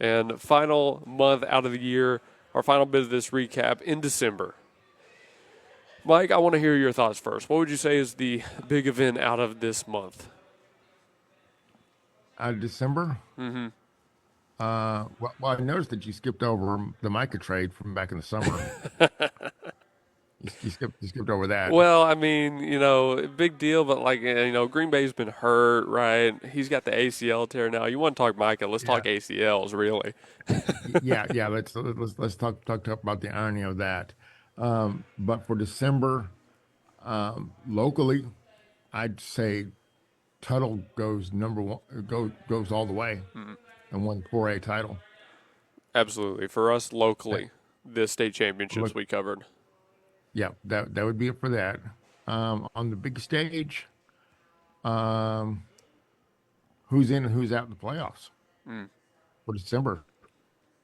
S3: And final month out of the year, our final bit of this recap in December. Mike, I want to hear your thoughts first. What would you say is the big event out of this month?
S4: Out of December?
S3: Mm-hmm.
S4: Well, I noticed that you skipped over the Micah trade from back in the summer. You skipped over that.
S3: Well, big deal, but Green Bay's been hurt, right? He's got the ACL tear now. You want to talk Micah? Let's talk ACLs, really.
S4: yeah. Let's talk about the irony of that. But for December, locally, I'd say Tuttle goes number one, goes all the way, and won the 4A title.
S3: Absolutely, for us locally, the state championships we covered.
S4: Yeah, that would be it for that. On the big stage, who's in and who's out in the playoffs for December?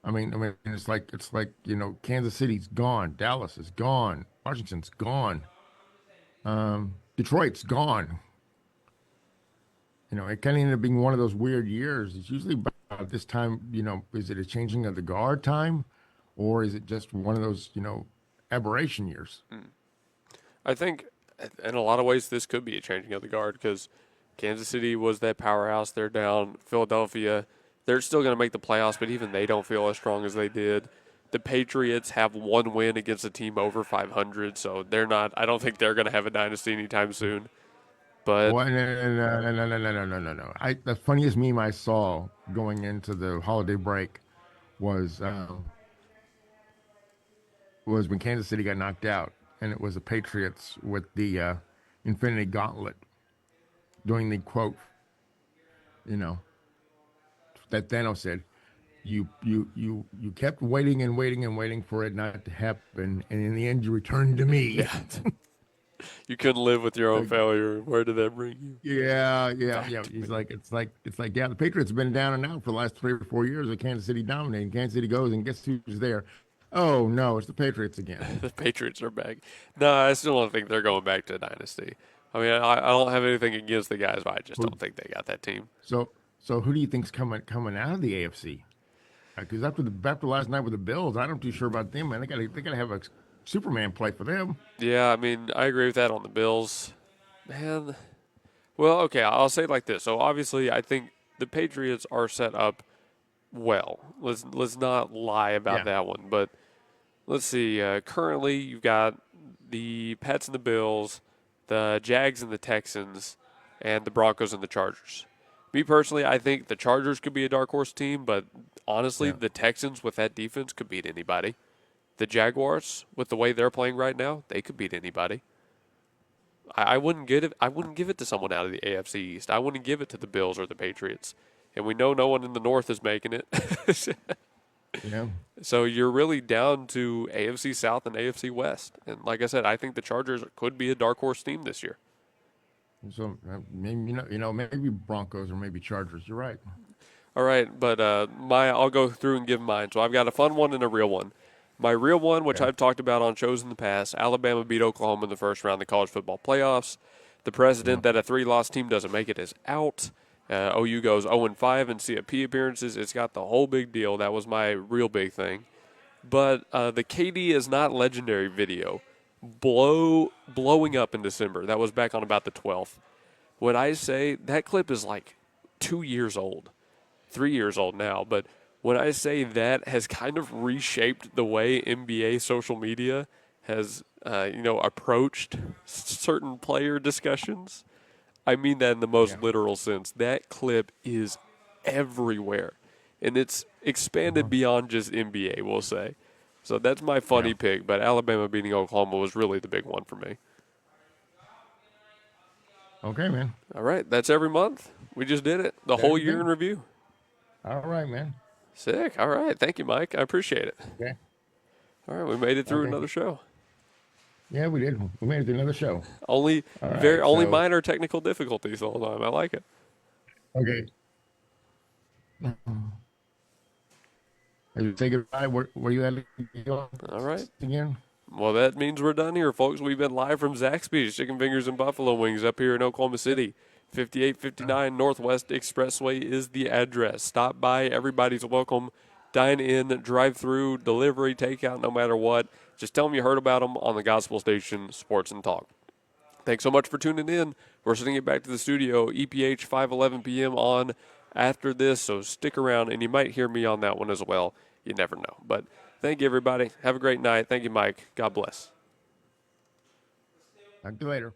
S4: I mean, it's like Kansas City's gone, Dallas is gone, Washington's gone, Detroit's gone. It kind of ended up being one of those weird years. It's usually about this time. Is it a changing of the guard time, or is it just one of those aberration years?
S3: I think in a lot of ways this could be a changing of the guard because Kansas City was that powerhouse. They're down. Philadelphia, they're still going to make the playoffs, but even they don't feel as strong as they did. The Patriots have one win against a team over 500, so they're not. I don't think they're going to have a dynasty anytime soon. But
S4: no. The funniest meme I saw going into the holiday break was when Kansas City got knocked out, and it was the Patriots with the Infinity Gauntlet doing the quote, that Thanos said, you kept waiting and waiting and waiting for it not to happen, and in the end you returned to me.
S3: Yeah. You couldn't live with your own failure. Where did that bring you?
S4: Yeah. He's like, it's like, the Patriots have been down and out for the last 3 or 4 years with Kansas City dominating. Kansas City goes and guess who's there? Oh no, it's the Patriots again.
S3: The Patriots are back. No, I still don't think they're going back to a dynasty. I don't have anything against the guys, but I just don't think they got that team.
S4: So who do you think's coming out of the AFC? Because after last night with the Bills, I'm not too sure about them, man. They gotta have a Superman play for them.
S3: Yeah, I agree with that on the Bills. Man, well, okay, I'll say it like this. So obviously, I think the Patriots are set up well. Let's not lie about that one. But let's see. Currently, you've got the Pats and the Bills, the Jags and the Texans, and the Broncos and the Chargers. Me personally, I think the Chargers could be a dark horse team, but honestly, the Texans with that defense could beat anybody. The Jaguars, with the way they're playing right now, they could beat anybody. I wouldn't give it to someone out of the AFC East. I wouldn't give it to the Bills or the Patriots. And we know no one in the North is making it.
S4: Yeah.
S3: So you're really down to AFC South and AFC West. And like I said, I think the Chargers could be a dark horse team this year.
S4: So maybe maybe Broncos or maybe Chargers. You're right.
S3: All right, but I'll go through and give mine. So I've got a fun one and a real one. My real one, which I've talked about on shows in the past, Alabama beat Oklahoma in the first round of the college football playoffs. The precedent that a 3-loss team doesn't make it is out. OU goes 0-5 in CFP appearances. It's got the whole big deal. That was my real big thing. But the KD is not legendary video blowing up in December. That was back on about the 12th. When I say that clip is like 2 years old, 3 years old now, but when I say that has kind of reshaped the way NBA social media has, approached certain player discussions, I mean that in the most literal sense. That clip is everywhere, and it's expanded beyond just NBA, we'll say. So that's my funny pick, but Alabama beating Oklahoma was really the big one for me.
S4: Okay, man.
S3: All right, that's every month. We just did it. The whole year in review.
S4: All right, man.
S3: Sick. All right. Thank you, Mike. I appreciate it.
S4: Okay.
S3: All right, we made it through another show.
S4: Yeah, we did. We made it through another show.
S3: Only minor technical difficulties the whole time. I like it.
S4: Okay. Say goodbye. Where you at?
S3: All right.
S4: Again?
S3: Well, that means we're done here, folks. We've been live from Zaxby's Chicken Fingers and Buffalo Wings up here in Oklahoma City. 5859 Northwest Expressway is the address. Stop by. Everybody's welcome. Dine in, drive through, delivery, takeout, no matter what. Just tell them you heard about them on the Gospel Station Sports and Talk. Thanks so much for tuning in. We're sending it back to the studio, EPH 5:11 p.m. on after this, so stick around, and you might hear me on that one as well. You never know. But thank you, everybody. Have a great night. Thank you, Mike. God bless.
S4: Talk to you later.